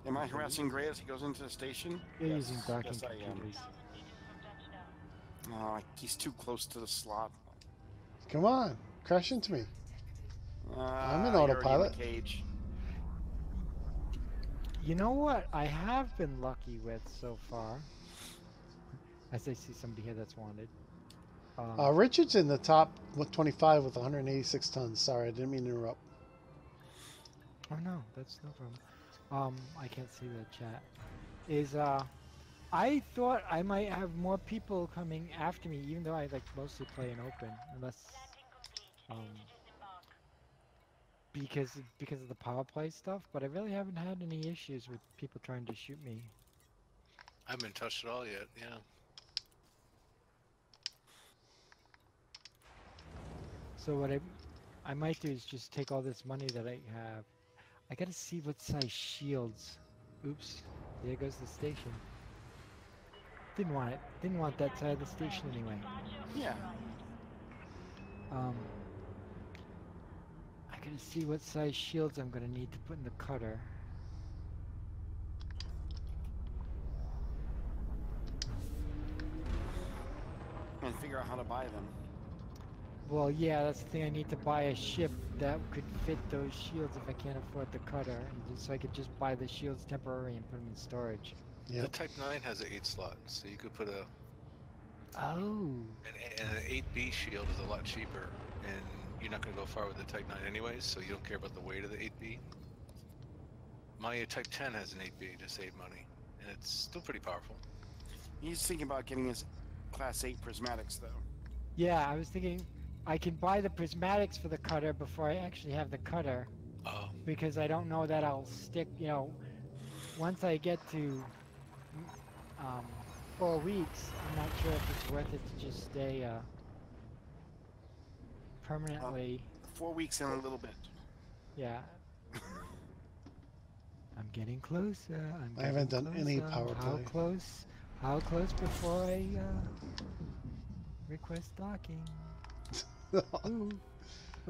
Am I harassing Gray as he goes into the station? You're using docking yes, I am. computers. Oh, he's too close to the slot. Come on, crash into me. I'm an you're already autopilot. in the cage. You know what I have been lucky with so far? As I see somebody here that's wanted. Richard's in the top 25 with 186 tons. Sorry, I didn't mean to interrupt. Oh no, that's no problem. I can't see the chat. I thought I might have more people coming after me, even though I mostly play in open, unless because of the power play stuff, but I really haven't had any issues with people trying to shoot me. I haven't been touched at all yet. Yeah. So what I might do is just take all this money that I have. I gotta see what size shields. Oops, there goes the station. Didn't want it. Didn't want that side of the station anyway. Yeah. I gotta see what size shields I'm gonna need to put in the cutter. And figure out how to buy them. Well, yeah, that's the thing. I need to buy a ship that could fit those shields if I can't afford the cutter, and so I could just buy the shields temporarily and put them in storage. Yeah. The Type 9 has an 8 slot, so you could put a Oh. an 8B shield is a lot cheaper, and you're not going to go far with the Type 9 anyways, so you don't care about the weight of the 8B. My Type 10 has an 8B to save money, and it's still pretty powerful. He's thinking about getting his Class 8 prismatics, though. Yeah, I was thinking I can buy the prismatics for the cutter before I actually have the cutter, Oh, because I don't know that I'll stick, once I get to 4 weeks, I'm not sure if it's worth it to just stay permanently. 4 weeks and a little bit. Yeah. I'm getting closer. I haven't done any power How play. close? How close before I request docking? Ooh.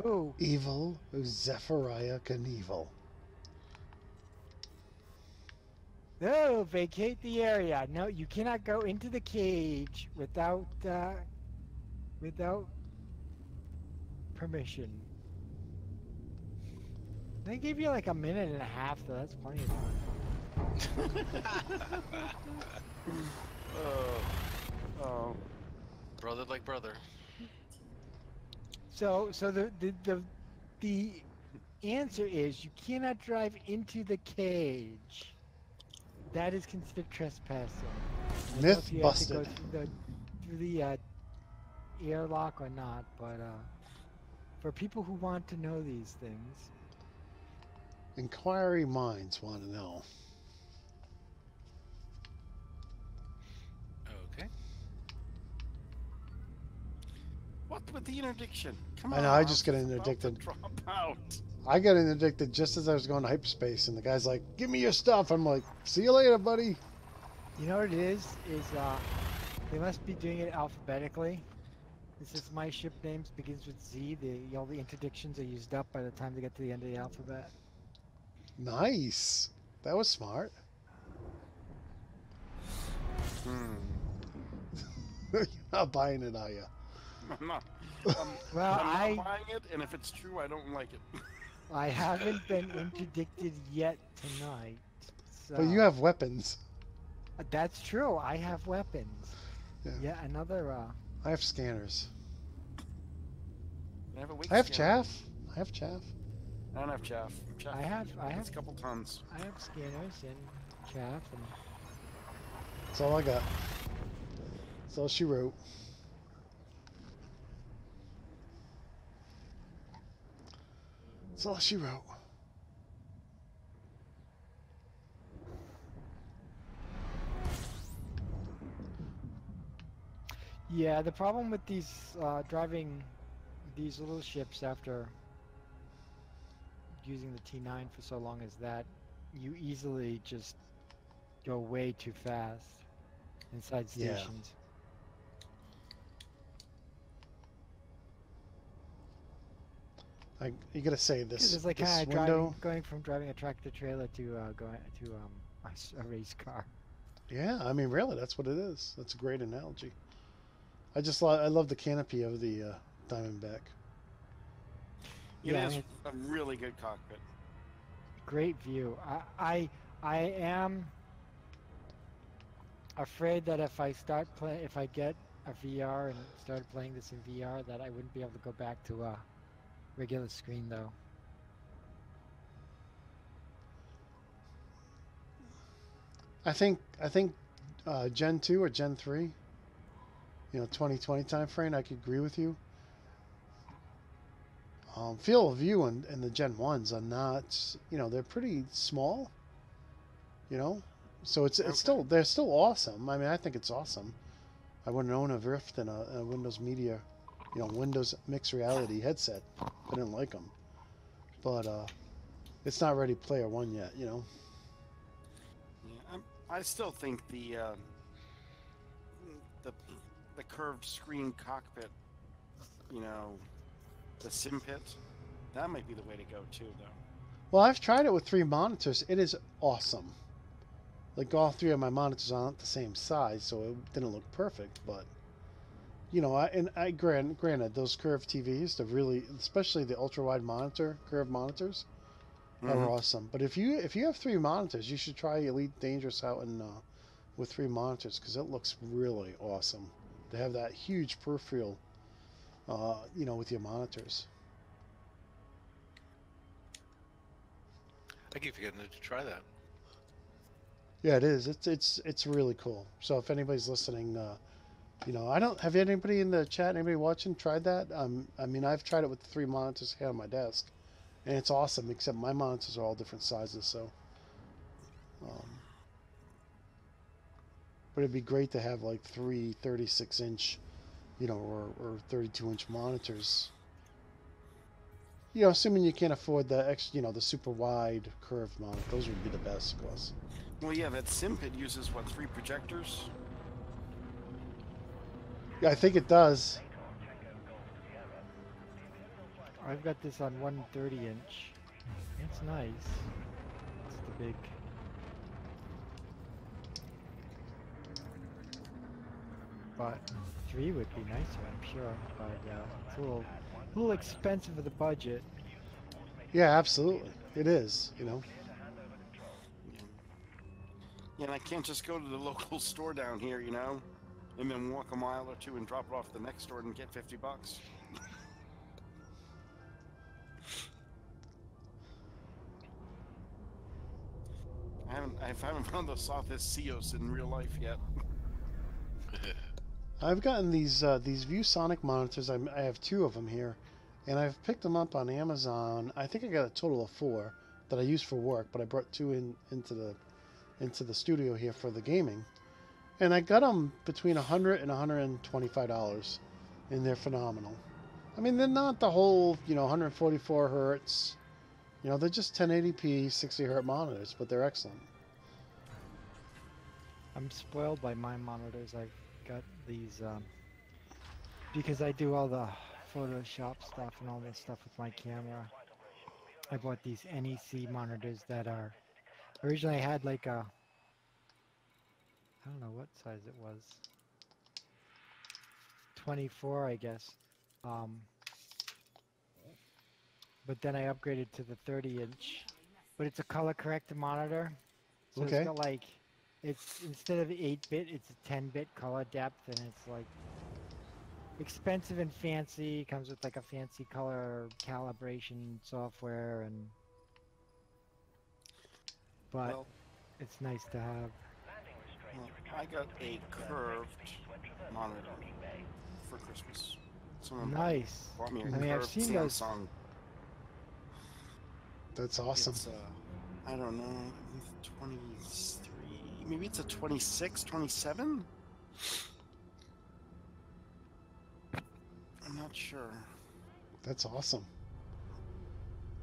Ooh. Evil Zefariath Knievel. No, vacate the area. No, you cannot go into the cage without permission. They give you like a minute and a half, though. That's plenty of time. Oh. brother like brother. So the answer is you cannot drive into the cage. That is considered trespassing. I don't know Myth if you have to busted. go through the airlock or not, but for people who want to know these things, Inquiry minds want to know. Okay. What with the interdiction? Come I on. know, I just got it's about to interdicted. Drop out. I got interdicted just as I was going to hyperspace, and the guy's like, "Give me your stuff." I'm like, "See you later, buddy." you know what it is they must be doing it alphabetically. This is my ship names begins with Z. All the interdictions are used up by the time they get to the end of the alphabet. Nice. That was smart. You're not buying it, are you? I'm not. Well, I'm not buying it, and if it's true, I don't like it. I haven't been interdicted yet tonight. So. But you have weapons. That's true. I have weapons. Yeah. Another. I have scanners. I have a wake I have scanner. chaff. I have chaff. I don't have chaff. Chaff I have it's a couple tons. I have scanners and chaff and. That's all I got. That's all she wrote. That's all she wrote. Yeah, the problem with these driving these little ships after using the T9 for so long is that you easily just go way too fast inside Yeah. stations. You gotta say this. It's like this kind of window. going from driving a tractor trailer to going to a race car. Yeah, I mean, really, that's what it is. That's a great analogy. I love the canopy of the Diamondback. It Yeah, is I mean, a really good cockpit. great view. I am afraid that if I get a VR and started playing this in VR, that I wouldn't be able to go back to a regular screen though. I think Gen 2 or Gen 3, 2020 time frame, I could agree with you. field of view in the Gen 1s are not, they're pretty small, so it's still, they're still awesome. I mean, I think it's awesome. I wouldn't own a Rift and a Windows Media, Windows Mixed Reality headset. I didn't like them. But it's not Ready Player One yet, Yeah, I still think the curved screen cockpit, the sim pit, that might be the way to go too, though. Well, I've tried it with 3 monitors. It is awesome. Like, all 3 of my monitors aren't the same size, so it didn't look perfect. But, granted, those curved TVs, especially the ultra-wide monitor, curved monitors, are awesome. But if you have 3 monitors, you should try Elite Dangerous out with 3 monitors, because it looks really awesome. They have that huge peripheral, with your monitors. I keep forgetting to try that. Yeah, it is. It's really cool. So if anybody's listening, I don't have anybody in the chat, anybody watching tried that. I mean, I've tried it with the 3 monitors here on my desk, and it's awesome. Except my monitors are all different sizes, so. But it'd be great to have like 3 36-inch, or 32-inch monitors. Assuming you can't afford the the super wide curved monitor, those would be the best, of course. Well, yeah, that SimPit uses, what, 3 projectors? Yeah, I think it does. I've got this on 130-inch. It's nice. It's the big... But 3 would be nicer, I'm sure. But it's a little expensive for the budget. Yeah, absolutely. It is, Yeah, and I can't just go to the local store down here, and then walk a mile or 2 and drop it off at the next store and get $50. I haven't found the softest Seos in real life yet. I've gotten these ViewSonic monitors. I have 2 of them here, and I've picked them up on Amazon. I think I got a total of 4 that I use for work, but I brought 2 into the studio here for the gaming, and I got them between $100 and $125, and they're phenomenal. I mean, they're not the whole 144 hertz. They're just 1080p 60 hertz monitors, but they're excellent. I'm spoiled by my monitors. I've got these because I do all the Photoshop stuff and all this stuff with my camera. I bought these NEC monitors that are originally I had like a, I don't know what size it was, 24 I guess, but then I upgraded to the 30-inch, but it's a color corrected monitor, so Okay. it's got like, it's instead of 8-bit, it's a 10-bit color depth, and it's like expensive and fancy. Comes with like a fancy color calibration software, but it's nice to have. Well, I got a curved monitor for Christmas. Someone Nice. bought me a I mean, I've curved seen those. Samsung. That's awesome. It's, I don't know, 23, maybe it's a 26, 27? I'm not sure. That's awesome.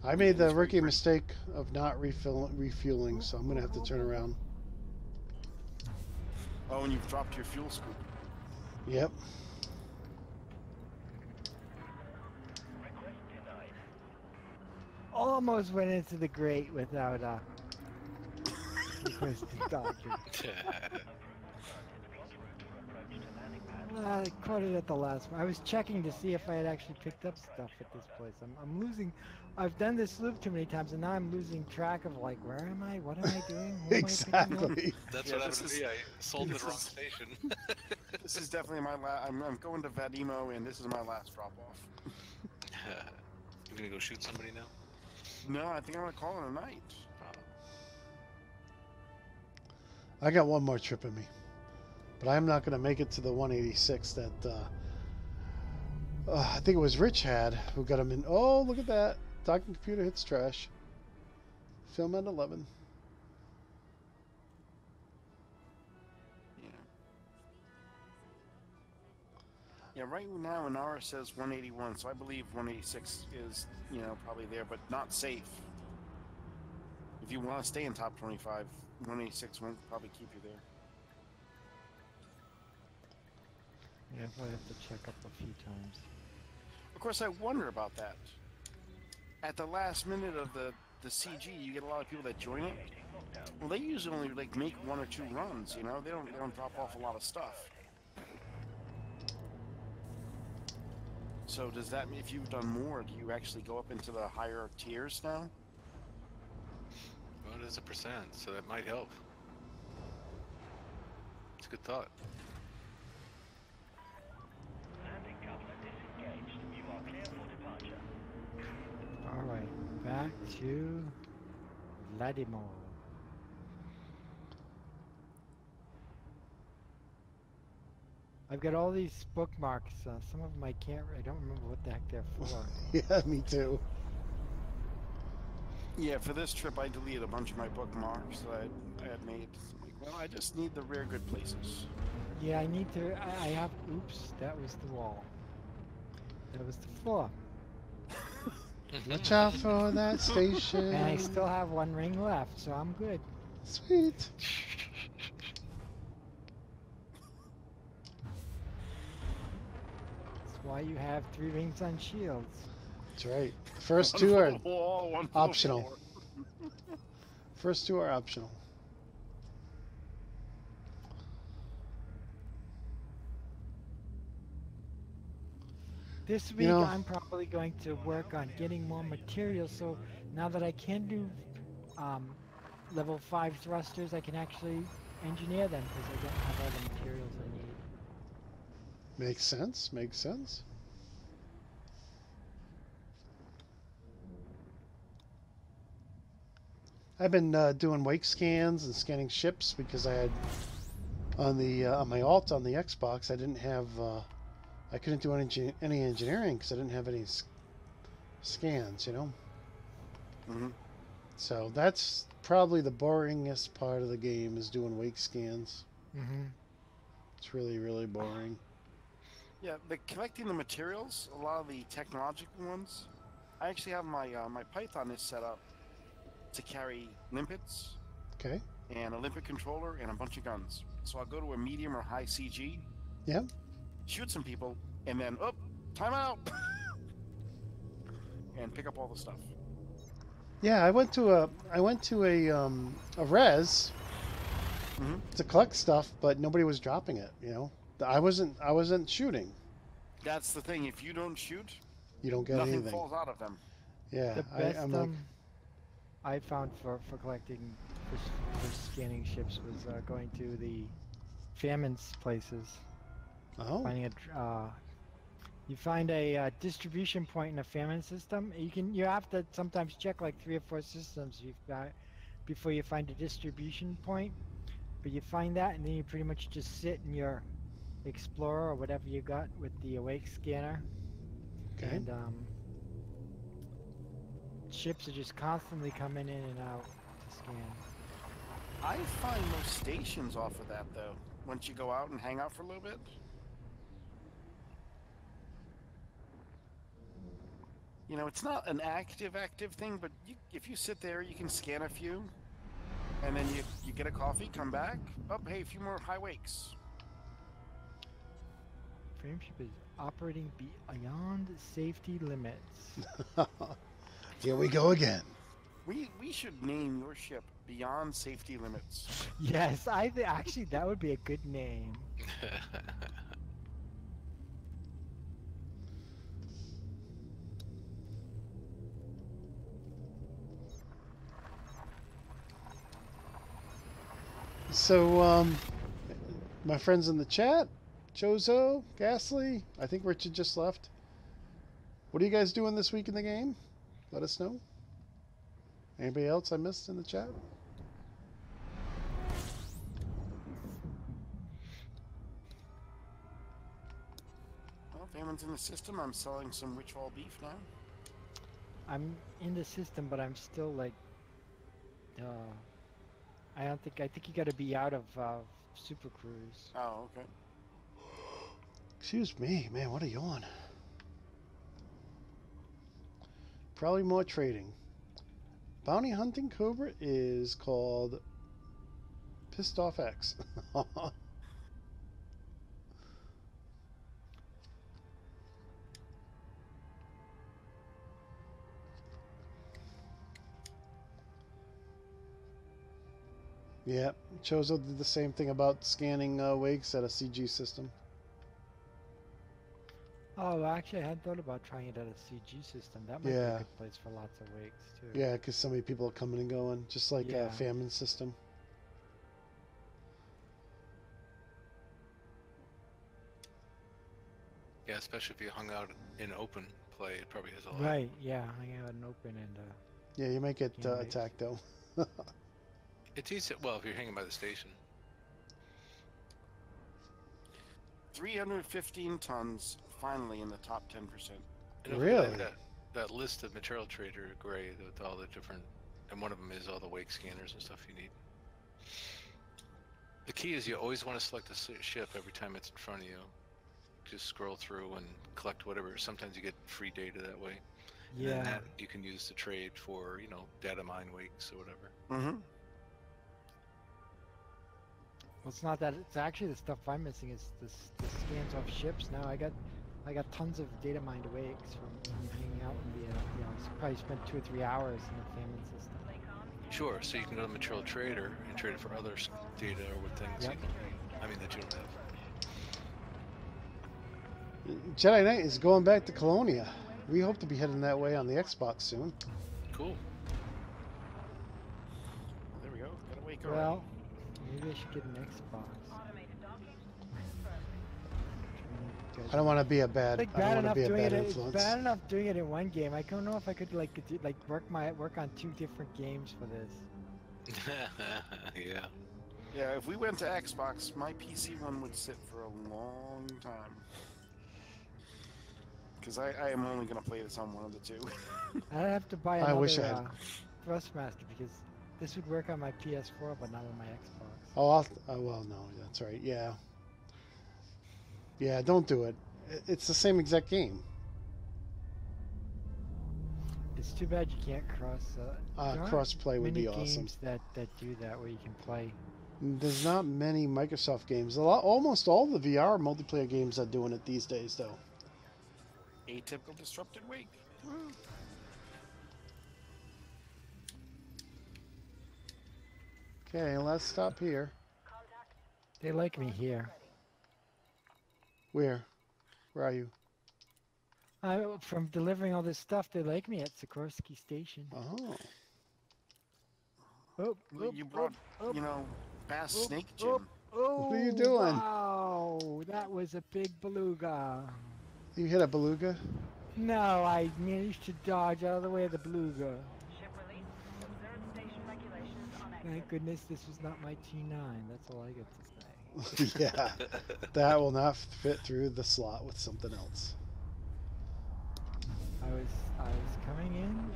I made the rookie mistake of not refueling, so I'm going to have to turn around. Oh, and you've dropped your fuel scoop. Yep. Almost went into the grate without requested doctor. I caught it at the last one. I was checking to see if I had actually picked up stuff at this place. I'm losing. I've done this loop too many times, and now I'm losing track of like, where am I? What am I doing? Who am I picking up? Exactly. That's what happened to me. I sold the wrong station. This is definitely my last. I'm going to Vadimo, and this is my last drop off. You gonna go shoot somebody now? No, I think I'm gonna call it a night. I got one more trip in me, but I'm not going to make it to the 186 that I think it was Rich had who got him in. Oh, look at that. Docking computer hits trash. Film at 11. Yeah. Yeah, right now Inara says 181, so I believe 186 is, you know, probably there, but not safe. If you want to stay in top 25, 186 won't probably keep you there. Yeah, I have to check up a few times. Of course, I wonder about that. At the last minute of the CG, you get a lot of people that join it. Well, they usually only like make 1 or 2 runs. You know, they don't drop off a lot of stuff. So does that mean if you've done more, do you actually go up into the higher tiers now? Well, it is a %, so that might help. It's a good thought. Landing coupler disengaged. You are clear for departure. Alright, back to Vladimir. I've got all these bookmarks. Some of them I don't remember what the heck they're for. Yeah, me too. Yeah, for this trip, I deleted a bunch of my bookmarks that I had made. Like, well, I just need the rare good places. Yeah, I need to. I have. Oops, that was the wall. That was the floor. Watch out for that station. And I still have 1 ring left, so I'm good. Sweet. That's why you have 3 rings on shields. That's right. The first 2 are Wall, one for optional. floor. First 2 are optional. This week I'm probably going to work on getting more materials, so now that I can do level 5 thrusters, I can actually engineer them because I don't have all the materials I need. Makes sense. Makes sense. I've been doing wake scans and scanning ships because I had on my alt on the Xbox. I didn't have. I couldn't do any engineering because I didn't have any scans, you know. Mm-hmm. So that's probably the boringest part of the game is doing wake scans. Mm-hmm. It's really, really boring. Yeah, collecting the materials, a lot of the technological ones. I actually have my my Python is set up to carry limpets Okay. and a limpet controller and a bunch of guns. So I'll go to a medium or high CG. Yeah. Shoot some people, and then, time out! And pick up all the stuff. Yeah, I went to a res to collect stuff, but nobody was dropping it. You know, I wasn't shooting. That's the thing. If you don't shoot, You don't get nothing anything. falls out of them. Yeah, The best I'm like, I found for collecting, for scanning ships was going to the famines places. oh, Finding you find a distribution point in a famine system. You have to sometimes check like 3 or 4 systems you've got before you find a distribution point. But you find that, and then you pretty much just sit in your Explorer or whatever you got with the Awake scanner, okay. and ships are just constantly coming in and out to scan. I find most stations offer that, though, once you go out and hang out for a little bit. You know, it's not an active thing, but if you sit there, you can scan a few, and then you get a coffee, come back, hey, a few more high wakes. Frameship is operating beyond safety limits. Here we go again. We should name your ship Beyond Safety Limits. Yes, actually that would be a good name. So, my friends in the chat, Chozo, Ghastly, I think Richard just left. What are you guys doing this week in the game? Let us know. Anybody else I missed in the chat? Well, Well, if anyone's in the system, I'm selling some Richwall beef now. I'm in the system, but I'm still like, I think you got to be out of Super Cruise. Oh, okay. Excuse me, man. What are you on? Probably more trading. Bounty hunting Cobra is called Pissed Off X. Yeah, Chozo did the same thing about scanning wakes at a CG system. Oh, actually, I hadn't thought about trying it at a CG system. That might be Yeah. a good place for lots of wakes too. Yeah, because so many people are coming and going, just like Yeah. a famine system. Yeah, especially if you hung out in open play, it probably has a lot. Right. Yeah. Hang out and open and. Yeah, you might get Can't wait. attacked though. It's easy. Well, if you're hanging by the station. 315 tons, finally in the top 10%. And don't forget Really? That list of material trader gray with all the different, and one of them is all the wake scanners and stuff you need. The key is you always want to select the ship every time it's in front of you. Just scroll through and collect whatever. Sometimes you get free data that way. And Yeah. then that you can use to trade for, data mine wakes or whatever. Mm-hmm. Well, it's not that. It's actually the stuff I'm missing is the scans off ships. Now I got tons of data mined wakes from hanging out in the. I probably spent 2 or 3 hours in the famine system. Sure, so you can go to material trader and trade it for other data or with things Yep. that you don't have. Jedi Knight is going back to Colonia. We hope to be heading that way on the Xbox soon. Cool. There we go. Got a wake already. Well, maybe I should get an Xbox. I don't want to be a bad. It's I don't want to be a bad It's influence. bad enough doing it in one game. I don't know if I could work on 2 different games for this. Yeah. Yeah, if we went to Xbox, my PC one would sit for a long time. Because I am only going to play this on one of the two. I'd have to buy I another wish I had- Thrustmaster because this would work on my PS4 but not on my Xbox. Oh, well, no, that's right. Yeah. Yeah, don't do it. It's the same exact game. It's too bad you can't cross. There aren't Cross-play would many be awesome. games that do that where you can play. There's not many Microsoft games. Almost all the VR multiplayer games are doing it these days, though. Atypical disrupted wake. Woo. Okay, let's stop here. They like me here. Where? Where are you? From delivering all this stuff, they like me at Sikorsky Station. Oh. Oh, Well, you brought, Bass oh, Snake oh. Jim. Oh, What are you doing? Wow, that was a big beluga. You hit a beluga? No, I managed to dodge out of the way of the beluga. Ship release. Observe station regulations on exit. Thank goodness this was not my T9. That's all I get to say. Yeah. That will not fit through the slot with something else. I was coming in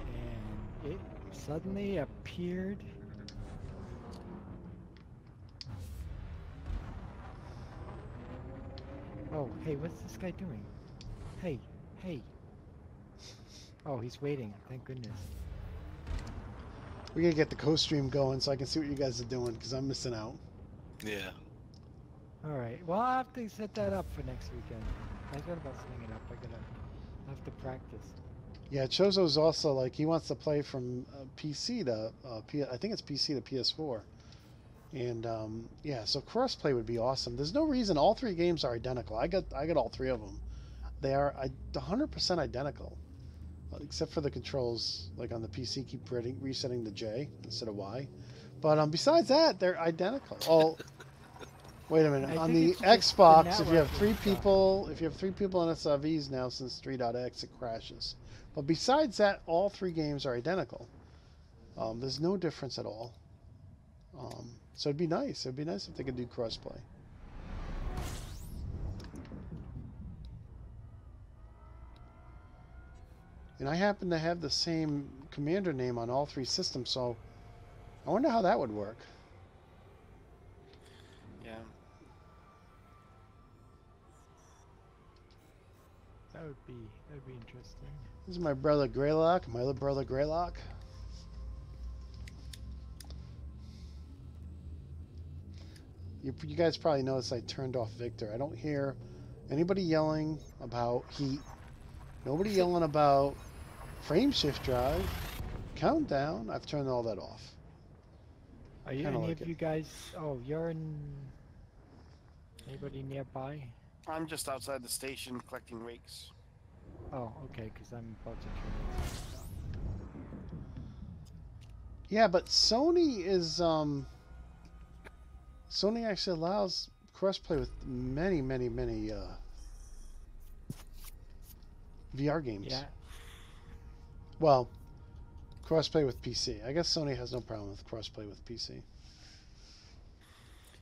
and it suddenly appeared. Oh, hey, what's this guy doing? Hey. Oh, he's waiting. Thank goodness. We gotta get the co-stream going so I can see what you guys are doing because I'm missing out. Yeah. All right. Well, I'll have to set that up for next weekend. I thought about setting it up. I have to practice. Yeah, Chozo's also like he wants to play from PC to I think it's PC to PS4, and yeah, so crossplay would be awesome. There's no reason all 3 games are identical. I got all 3 of them. They are 100% identical, except for the controls. Like on the PC, keep resetting the J instead of Y, but besides that, they're identical. Oh. Wait a minute. I On think the it's just the Xbox, if you have networking 3 stuff. people, if you have 3 people in SRVs now since 3.x, it crashes. But besides that, all 3 games are identical. There's no difference at all. So it'd be nice. It'd be nice if they could do crossplay. And I happen to have the same commander name on all 3 systems, so I wonder how that would work. Yeah. That would be interesting. This is my brother Greylock, my little brother Greylock. You guys probably noticed I turned off Victor. I don't hear anybody yelling about heat. Nobody yelling about frame shift drive. Countdown. I've turned all that off. Are you Kinda any like of it. you guys? Oh, you're in. Anybody nearby? I'm just outside the station collecting rakes. Oh, okay, because I'm about to turn it. Yeah, but Sony is Sony actually allows crossplay with many VR games. Yeah. Well, crossplay with PC. I guess Sony has no problem with crossplay with PC.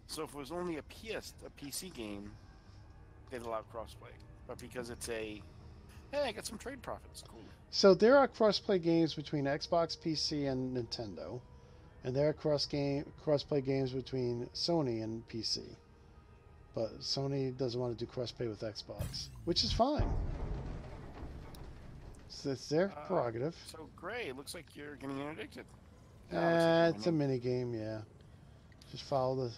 So if it was only a PC game, they'd allow crossplay. But because it's a, hey, I got some trade profits. Cool. So there are crossplay games between Xbox, PC, and Nintendo, and there are crossplay games between Sony and PC. But Sony doesn't want to do crossplay with Xbox, which is fine. So it's their prerogative. So Gray, it looks like you're getting interdicted. Yeah, looks like you're It's a winning. mini game, yeah. Just follow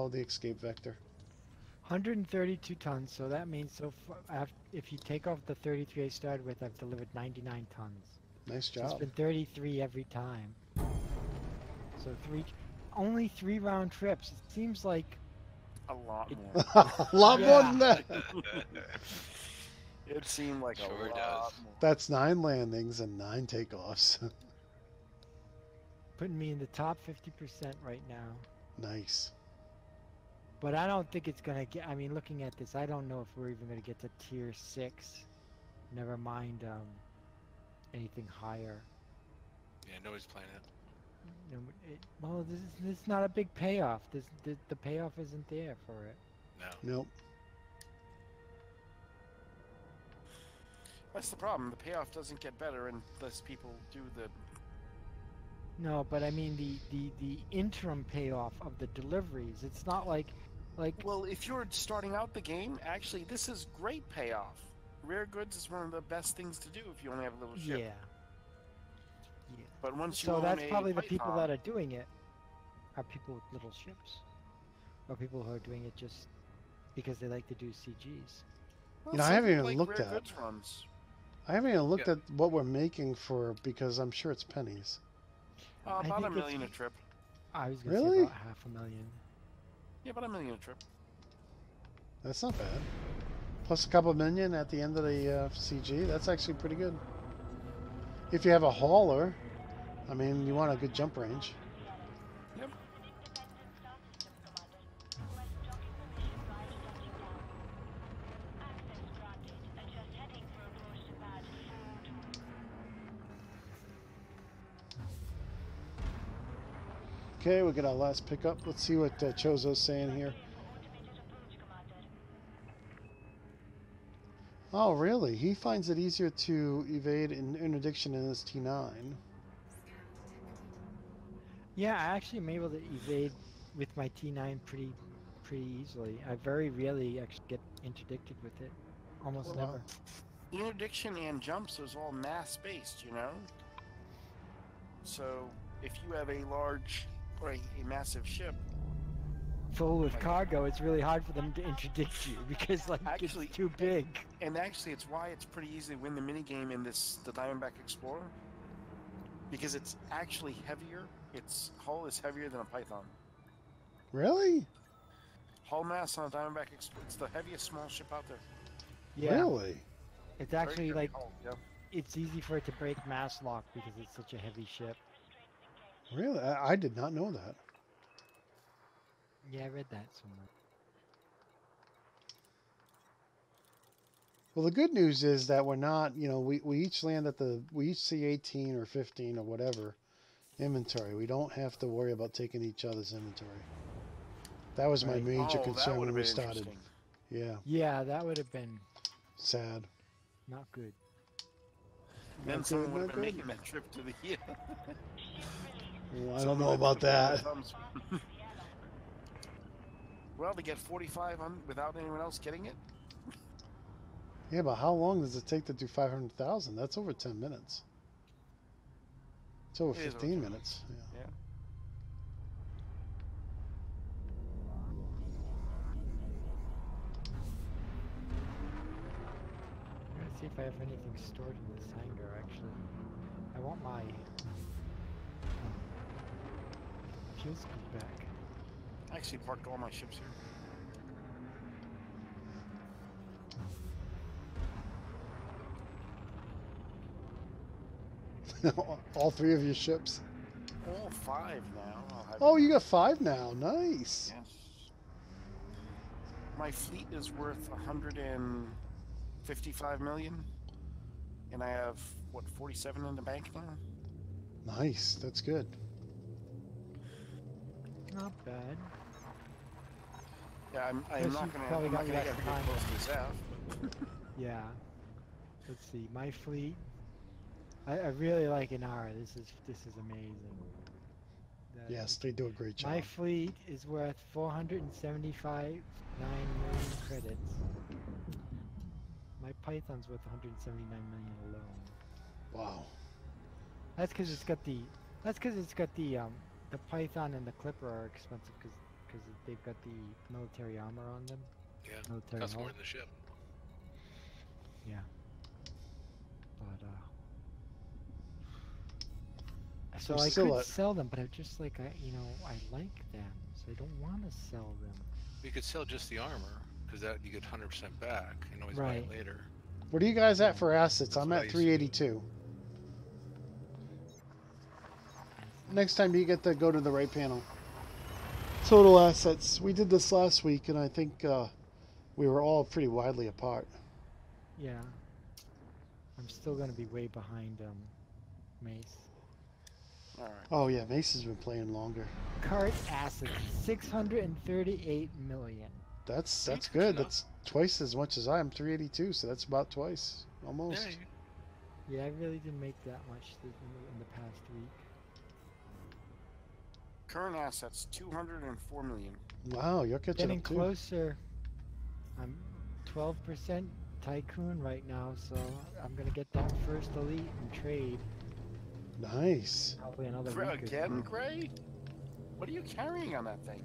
the escape vector. 132 tons. So that means if you take off the 33 I started with, I've delivered 99 tons. Nice So it's job. been 33 every time. So only 3 round trips. It seems like A lot more. A lot more than that. It seemed like Sure a does. lot more. That's 9 landings and 9 takeoffs. putting me in the top 50% right now. Nice. But I don't think it's gonna get. I mean, looking at this, I don't know if we're even gonna get to tier 6. Never mind anything higher. Yeah, nobody's playing it. Well, this is not a big payoff. The payoff isn't there for it. No. Nope. That's the problem. The payoff doesn't get better unless people do the. No, but I mean the interim payoff of the deliveries. It's not like Well, if you're starting out the game, actually, this is great payoff. Rare goods is one of the best things to do if you only have a little ship. yeah. But once you So own that's a probably the people Python- that are doing it are people with little ships, or people who are doing it just because they like to do CGs. Well, You know, I some haven't people even like looked rare at- goods runs. I haven't even looked Yeah. at what we're making for because I'm sure it's pennies. I About think $1 million a it's- trip. I was gonna Really? say about 500,000. Yeah, about $1 million a trip. That's not bad. Plus a couple million at the end of the CG. That's actually pretty good. If you have a hauler, I mean, you want a good jump range. Yep. Okay, we got our last pickup. Let's see what Chozo's saying here. Oh, really? He finds it easier to evade an interdiction in his T9. Yeah, I actually am able to evade with my T9 pretty easily. I very rarely actually get interdicted with it. Almost Well, never. Interdiction and jumps is all mass-based, you know? So, if you have a large or a massive ship, Full with cargo, it's really hard for them to interdict you because like Actually- it's too big. and actually it's why it's pretty easy to win the minigame in the Diamondback Explorer, because it's actually heavier. Its hull is heavier than a Python. Really? Hull mass on a Diamondback Explorer, it's the heaviest small ship out there. Yeah, Really? it's Very actually heavy like hull, yeah. it's easy for it to break mass lock because it's such a heavy ship. Really? I did not know that. Yeah, I read that somewhere. Well, the good news is that we're not, you know, we each land at we each see 18 or 15 or whatever inventory. We don't have to worry about taking each other's inventory. That was my Right. major Oh, that concern when would've we been started. interesting. Yeah, Yeah, that would have been sad. not good. Then Not someone good, would not have been good. making that trip to the Well, I don't know about that. Well, to get 45 without anyone else getting it? Yeah, but how long does it take to do 500,000? That's over 10 minutes. It's over It is over 15 10 minutes. Yeah. Yeah. Let's see if I have anything stored in this hangar, actually. I want my fuel scoop back. I actually parked all my ships here. All 3 of your ships. All 5 now. I'll have Oh, you got 5 now. Nice. Yes. My fleet is worth 155 million, and I have what 47 in the bank now. Nice. That's good. Not bad. Yeah, I'm Plus not you've gonna. probably I'm not got gonna less get time close than- to Zeph. Yeah. Let's see. My fleet. I really like Inara. This is amazing. That- Yes, they do a great job. My fleet is worth 475.9 million credits. My Python's worth 179 million alone. Wow. That's because it's got the. That's because it's got the Python and the Clipper are expensive because they've got the military armor on them. Yeah, Military costs more hull. than the ship. Yeah. But so They're I still could at- sell them, but I just like I like them, so I don't want to sell them. You could sell just the armor because that you get 100% back. You can always buy it Right. later. What are you guys at for assets? That's I'm what I at used to do. 382. Next time you get to go to the right panel. Total assets. We did this last week, and I think we were all pretty widely apart. Yeah. I'm still gonna be way behind Mace. All right. Oh yeah, Mace has been playing longer. Current assets 638 million. That's That's good. enough. That's twice as much as I am. 382, so that's about twice, almost. Yeah, Yeah, I really didn't make that much in the past week. Current assets 204 million. Wow, you're catching Getting up too. closer. I'm 12% tycoon right now, so I'm gonna get that first elite and trade. Nice. Probably another Gray, week or again, two. Gray? What are you carrying on that thing?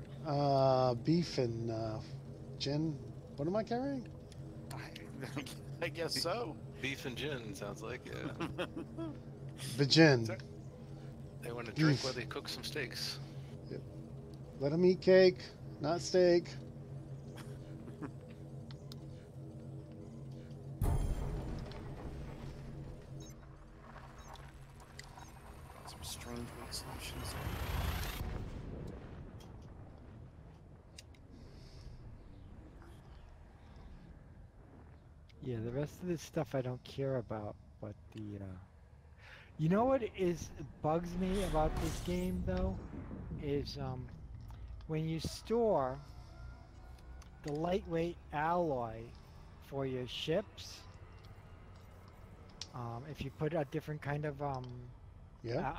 Beef and gin. What am I carrying? I guess so. beef and gin sounds like. Yeah, The gin. Is they want to drink Beef. while they cook some steaks. Let them eat cake, not steak. Some strange weight solutions. Yeah, the rest of this stuff I don't care about, but the you know what bugs me about this game though is when you store the lightweight alloy for your ships, if you put a different kind of Yeah.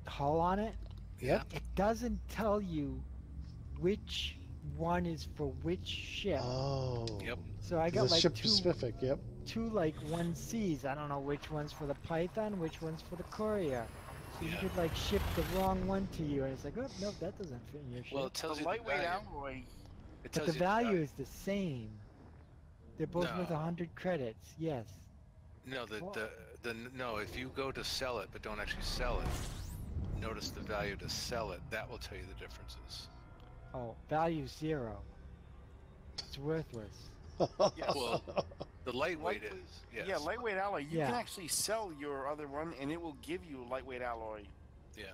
hull on it, Yep. it doesn't tell you which one is for which ship. Oh. Yep. So I It's got a like ship two specific. Yep. like 1Cs. I don't know which one's for the Python, which one's for the Courier. So you Yeah. could like ship the wrong one to you, and it's like, oh nope, that doesn't fit in your ship. Well, it tells The you lightweight the value. alloy. It but tells the you value is the same. They're both worth No. 100 credits. Yes. No, Well- no. If you go to sell it but don't actually sell it, notice the value to sell it. That will tell you the differences. Oh, value 0. It's worthless. Yes. Well, the lightweight Lightweight- is. Yes. Yeah, lightweight alloy. You Yeah. can actually sell your other one, and it will give you lightweight alloy. Yeah.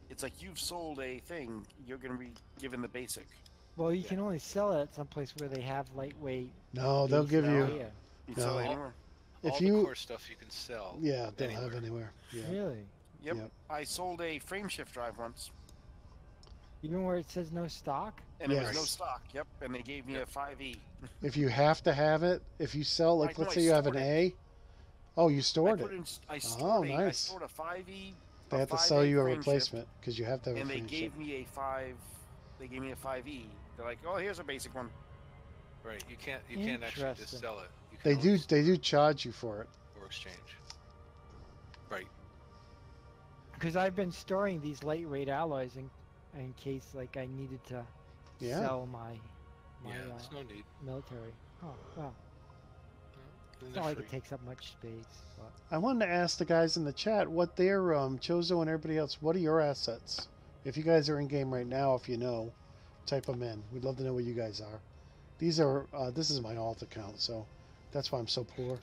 It's like you've sold a thing. You're going to be given the basic. Well, you Yeah. can only sell it at some place where they have lightweight. No, they'll beef give and you. Courier. You can sell it No. anywhere. If All you- the core stuff you can sell. Yeah, they'll have Anywhere. anywhere. Yeah. Really? Yep. Yep. I sold a frame shift drive once, Even where it says no stock? and there was no Yes. stock. Yep. And they gave me a 5E. If you have to have it, if you sell, like, Right, no, let's I say you have an stored A, Oh, you stored it. I Nice. stored a 5E. They have to 5A sell you a frame replacement because you have to have and a they frame gave shift. me a 5. They gave me a 5E. They're like, oh, here's a basic one. Right. You can't actually just Interesting. sell it. You can They only do charge you for it. or exchange. Right. Because I've been storing these lightweight alloys in case like I needed to Yeah. sell my Yeah. There's no need. military. Oh well, And it's they're not like free. it takes up much space. But I wanted to ask the guys in the chat what their Chozo and everybody else. What are your assets? If you guys are in game right now, if you know, type them in. We'd love to know what you guys are. These are this is my alt account, so that's why I'm so poor.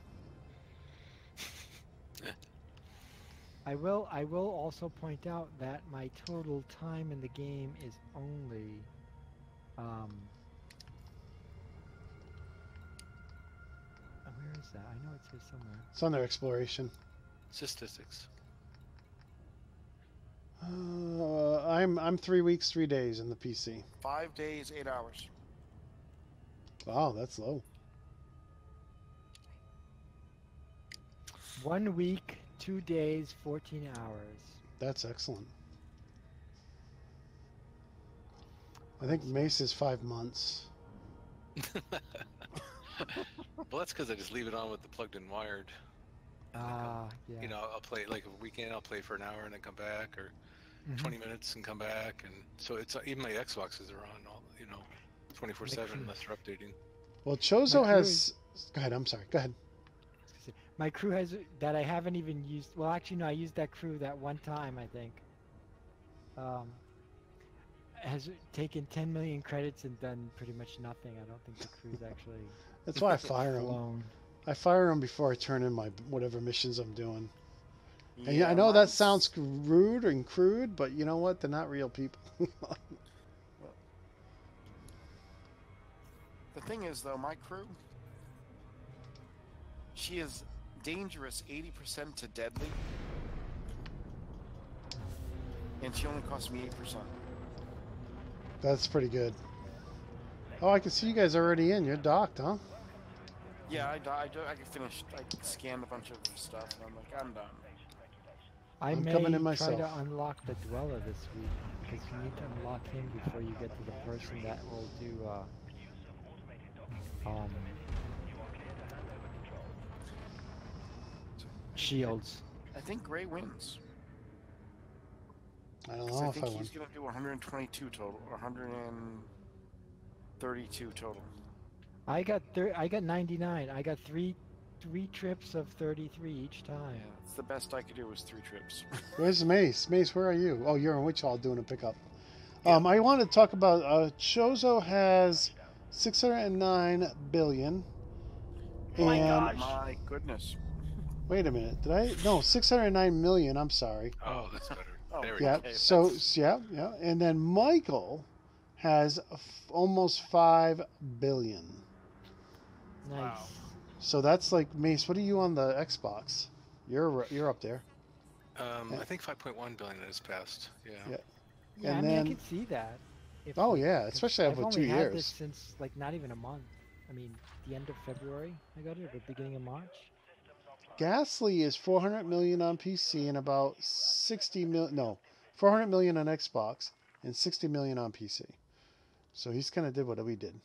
I will also point out that my total time in the game is only where is that? I know it's here somewhere. It's under exploration. Statistics. I'm 3 weeks, 3 days in the PC. 5 days, 8 hours. Wow, that's low. 1 week, 2 days, 14 hours. That's excellent. I think Mace is 5 months. Well, that's because I just leave it on with the plugged-in wired. Yeah. You know, I'll play like a weekend. I'll play for an hour and then come back, or 20 minutes and come back, and so it's even my Xboxes are on all 24/7 unless they're updating. Well, Chozo has. Go ahead. I'm sorry. Go ahead. My crew has that I haven't even used. Well, actually, no, I used that crew that one time. I think. Has taken 10 million credits and done pretty much nothing. I don't think the crew's actually. That's why I fire them. Alone. I fire them before I turn in my whatever missions I'm doing. And Yeah, I know that sounds rude and crude, but you know what? They're not real people. The thing is, though, my crew, she is dangerous 80% to deadly, and she only costs me 8%. That's pretty good. Oh, I can see you guys already in. You're docked, huh? Yeah, I finished. I scanned a bunch of stuff, and I'm like, I'm done. I I'm may coming in try myself. to unlock the Dweller this week because you need to unlock him before you get to the person that will do shields. I think Gray wins. I don't 'Cause know I if I think won. he's going to do 122 total, or 132 total. I got 99. I got three trips of 33 each time. Yeah, it's the best I could do was 3 trips. Where's Mace? Mace, where are you? Oh, you're in Wichita doing a pickup. I want to talk about Chozo has 609 billion. Oh my And gosh. My goodness. wait a minute, did I? No, 609 million. I'm sorry. Oh, that's better. Oh, There we Yeah. go. Okay, So that's- yeah. And then Michael has almost 5 billion. Nice. Wow. So that's like Mace. What are you on the Xbox? You're up there. I think 5.1 billion has passed. Yeah. Yeah. Yeah, And I mean, then- I can see that. If, Oh like, yeah, 'cause especially I've after only 2 had years. this since like not even a month. I mean, the end of February I got it, or the beginning of March. Ghastly is 400 million on PC and about 60 million. No, 400 million on Xbox and 60 million on PC. So he's kind of did what we did.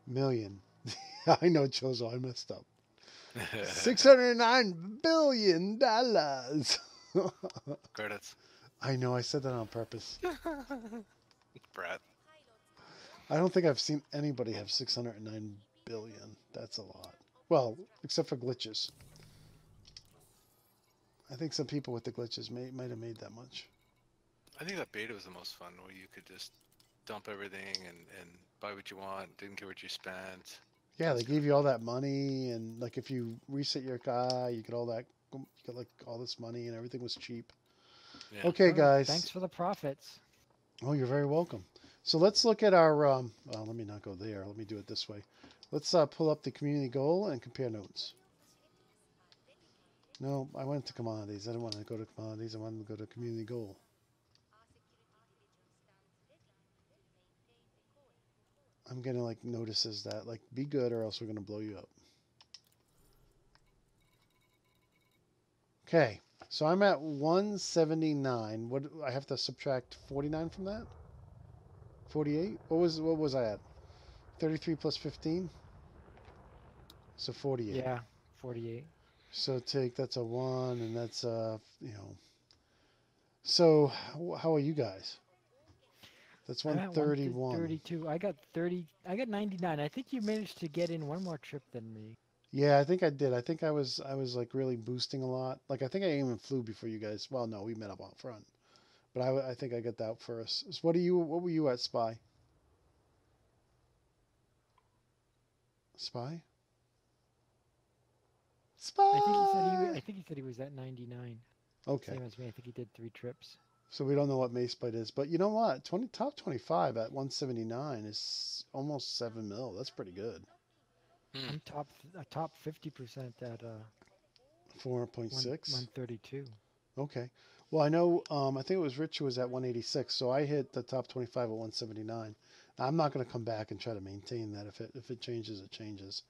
Million. I know, Chozo, I messed up. $609 billion. Credits. I know, I said that on purpose. Brad. I don't think I've seen anybody have 609 billion. That's a lot. Well, except for glitches. I think some people with the glitches might have made that much. I think that beta was the most fun, where you could just dump everything and buy what you want, didn't care what you spent. Yeah, they gave you all that money, and like if you reset your guy, you get like all this money, and everything was cheap. Yeah. Okay, Well, guys. Thanks for the profits. Oh, you're very welcome. So let's look at our. Well, let me not go there. Let me do it this way. Let's pull up the community goal and compare notes. No, I went to commodities. I didn't want to go to commodities. I wanted to go to community goal. I'm getting like notices that like be good or else we're gonna blow you up. Okay, so I'm at 179. What I have to subtract 49 from that? 48? What was I at? 33 plus 15? So 48. Yeah, 48. So that's a 1 and that's So how are you guys? That's I'm at 131. 132. I got 30. I got 99. I think you managed to get in one more trip than me. Yeah, I think I did. I think I was like really boosting a lot. Like I think I even flew before you guys. Well, no, we met up out front. But I think I got that first. So what were you at, Spy? Spy? Spy. I think he said he was at 99. Okay. Same as me. I think he did 3 trips. So we don't know what Macebyte is, but you know what? Top 25 at 179 is almost 7 mil. That's pretty good. I'm top 50% at 4.6. 132. Okay. Well, I know. I think it was Rich who was at 186, so I hit the top 25 at 179. Now, I'm not going to come back and try to maintain that. If it changes, it changes.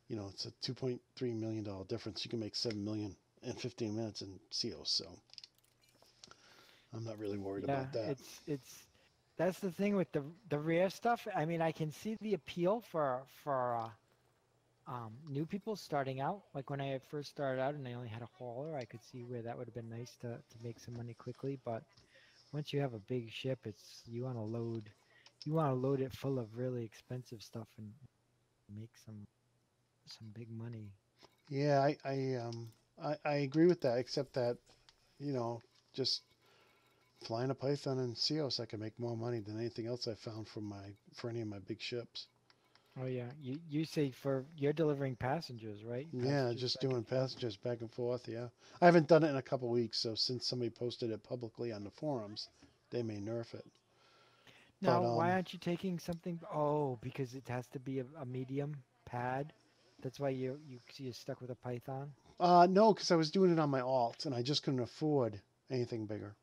It's a $2.3 million difference. You can make 7 million in 15 minutes in COs, so I'm not really worried about that. That's the thing with the rare stuff. I mean, I can see the appeal for new people starting out. Like when I first started out and I only had a hauler, I could see where that would have been nice to make some money quickly. But once you have a big ship, you want to load it full of really expensive stuff and make some big money. Yeah, I agree with that, except that, just flying a Python and COS, I can make more money than anything else I found for any of my big ships. Oh yeah, you say you're delivering passengers, right? Yeah, just doing passengers back and forth. Yeah, I haven't done it in a couple weeks, so since somebody posted it publicly on the forums, they may nerf it. Now, But why aren't you taking something? Oh, because it has to be a medium pad. That's why you're stuck with a Python. no, because I was doing it on my alt, and I just couldn't afford anything bigger.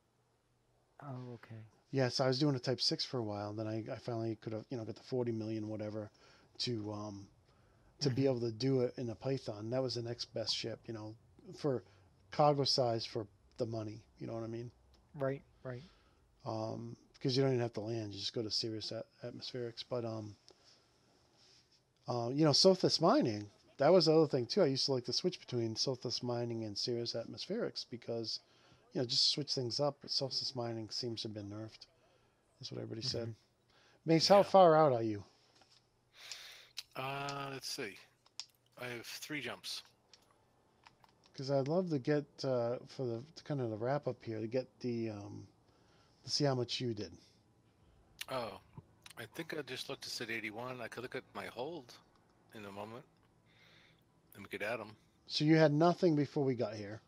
Oh, okay. Yes, I was doing a Type 6 for a while, and then I finally could have, got the 40 million whatever to be able to do it in a Python. That was the next best ship, for cargo size for the money. You know what I mean? Right. Because you don't even have to land; you just go to Sirius atmospherics. But Sothis mining. That was the other thing too. I used to like to switch between Sothis mining and Sirius atmospherics because, just switch things up. But Sothis mining seems to have been nerfed. That's what everybody said. Mace, how far out are you? Let's see. I have 3 jumps. Because I'd love to get for the kind of the wrap up here to get to see how much you did. Oh, I think I just looked to sit 81. I could look at my hold in a moment, and we could add them. So you had nothing before we got here.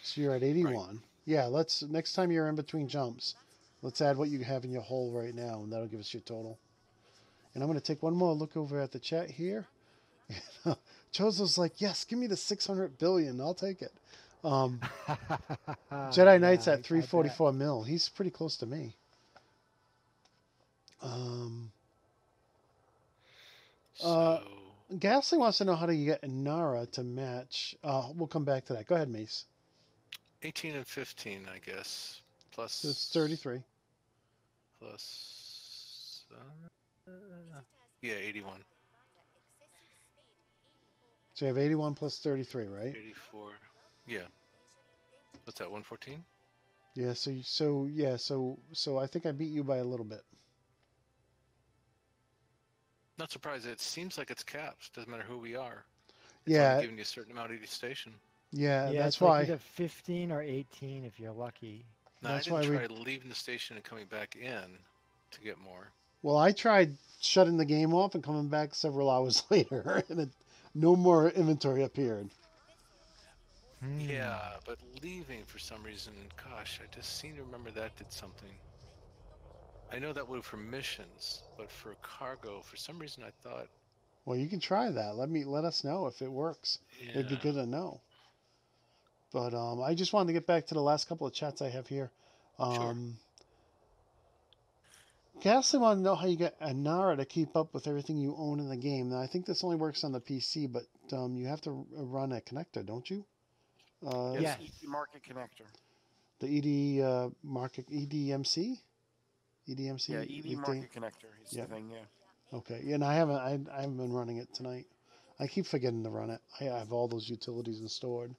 So you're at 81. Right. Yeah, next time you're in between jumps, let's add what you have in your hole right now, and that'll give us your total. And I'm going to take one more look over at the chat here. Chozo's like, yes, give me the 600 billion. I'll take it. Jedi Knight's at 344 mil. He's pretty close to me. Gasly wants to know how do you get Inara to match. We'll come back to that. Go ahead, Mace. 18 and 15, I guess. Plus. So it's 33. Plus. Yeah, 81. So you have 81 plus 33, right? 84. Yeah. What's that? 114. Yeah. So I think I beat you by a little bit. Not surprised. It seems like it's capped. Doesn't matter who we are. It's only giving you a certain amount at each station. Yeah, that's it's why. Like either 15 or 18 if you're lucky. No, that's I didn't try leaving the station and coming back in to get more. Well, I tried shutting the game off and coming back several hours later, and no more inventory appeared. Yeah, but leaving for some reason, gosh, I just seem to remember that did something. I know that would for missions, but for cargo, for some reason I thought. Well, you can try that. Let us know if it works. Yeah. It'd be good to know. But I just wanted to get back to the last couple of chats I have here. Sure. Gasly wanted to know how you get Inara to keep up with everything you own in the game. Now, I think this only works on the PC, but you have to run a connector, don't you? Yes, Yes. ED Market Connector. The ED market EDMC, EDMC. Yeah, ED Elite Market Connector is Yep. the thing. Yeah. Okay. Yeah, and I haven't been running it tonight. I keep forgetting to run it. I have all those utilities installed.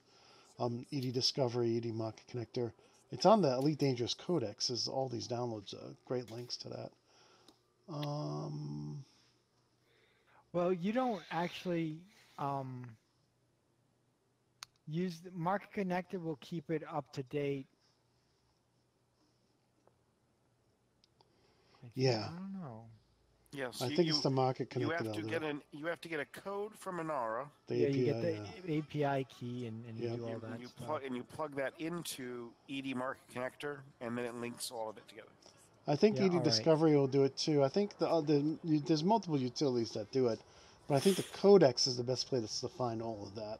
ED Discovery, ED Market Connector. It's on the Elite Dangerous Codex. There's all these downloads. Great links to that. Well, you don't actually use the Market Connector will keep it up to date. Yeah. I don't know. Yes. I think it's the Market Connector. You have that'll to do get it. you have to get a code from Inara. The Yeah, API, you get the yeah. API key and you Yep. do all that You stuff. plug that into ED Market Connector, and then it links all of it together. I think Yeah, ED all right. Discovery will do it too. I think there's multiple utilities that do it, but I think the Codex is the best place to find all of that.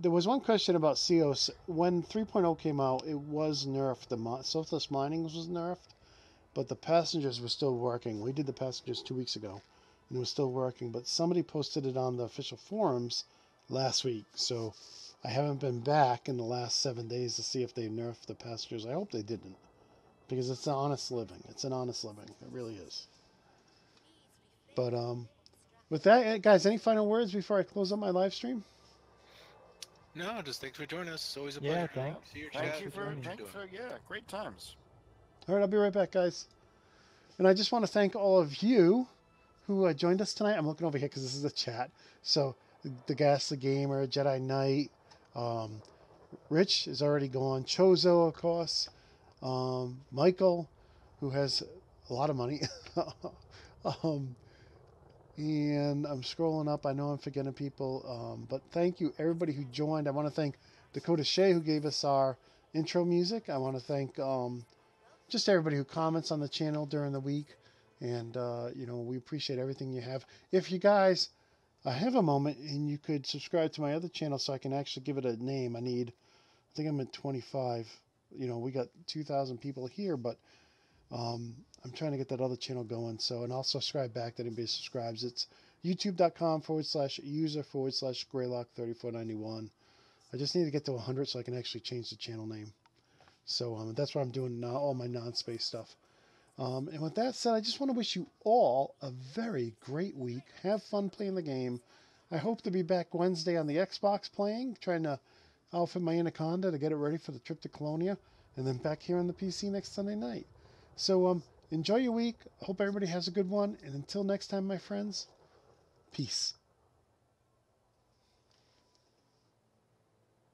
There was one question about COS. When 3.0 came out, it was nerfed. The selfless mining was nerfed, but the passengers were still working. We did the passengers 2 weeks ago, and it was still working. But somebody posted it on the official forums last week, so I haven't been back in the last 7 days to see if they nerfed the passengers. I hope they didn't, because it's an honest living. It's an honest living. It really is. But with that, guys, any final words before I close up my live stream? No, just thanks for joining us. It's always a Yeah, pleasure. thanks. See your Thank chat. you for joining. great times. All right, I'll be right back, guys. And I just want to thank all of you who joined us tonight. I'm looking over here because this is the chat. So, the Ghastly Gamer, Jedi Knight, Rich is already gone. Chozo, of course. Michael, who has a lot of money. And I'm scrolling up. I know I'm forgetting people. But thank you, everybody who joined. I want to thank Dakota Shea, who gave us our intro music. I want to thank just everybody who comments on the channel during the week. And, we appreciate everything you have. If you guys have a moment and you could subscribe to my other channel so I can actually give it a name. I think I'm at 25. We got 2,000 people here, but I'm trying to get that other channel going. So, and I'll subscribe back to anybody subscribes. It's youtube.com/user/Greylock3491. I just need to get to 100 so I can actually change the channel name. So that's why I'm doing now, all my non-space stuff. And with that said, I just want to wish you all a very great week. Have fun playing the game. I hope to be back Wednesday on the Xbox playing, trying to outfit my Anaconda to get it ready for the trip to Colonia, and then back here on the PC next Sunday night. So enjoy your week. Hope everybody has a good one. And until next time, my friends, peace.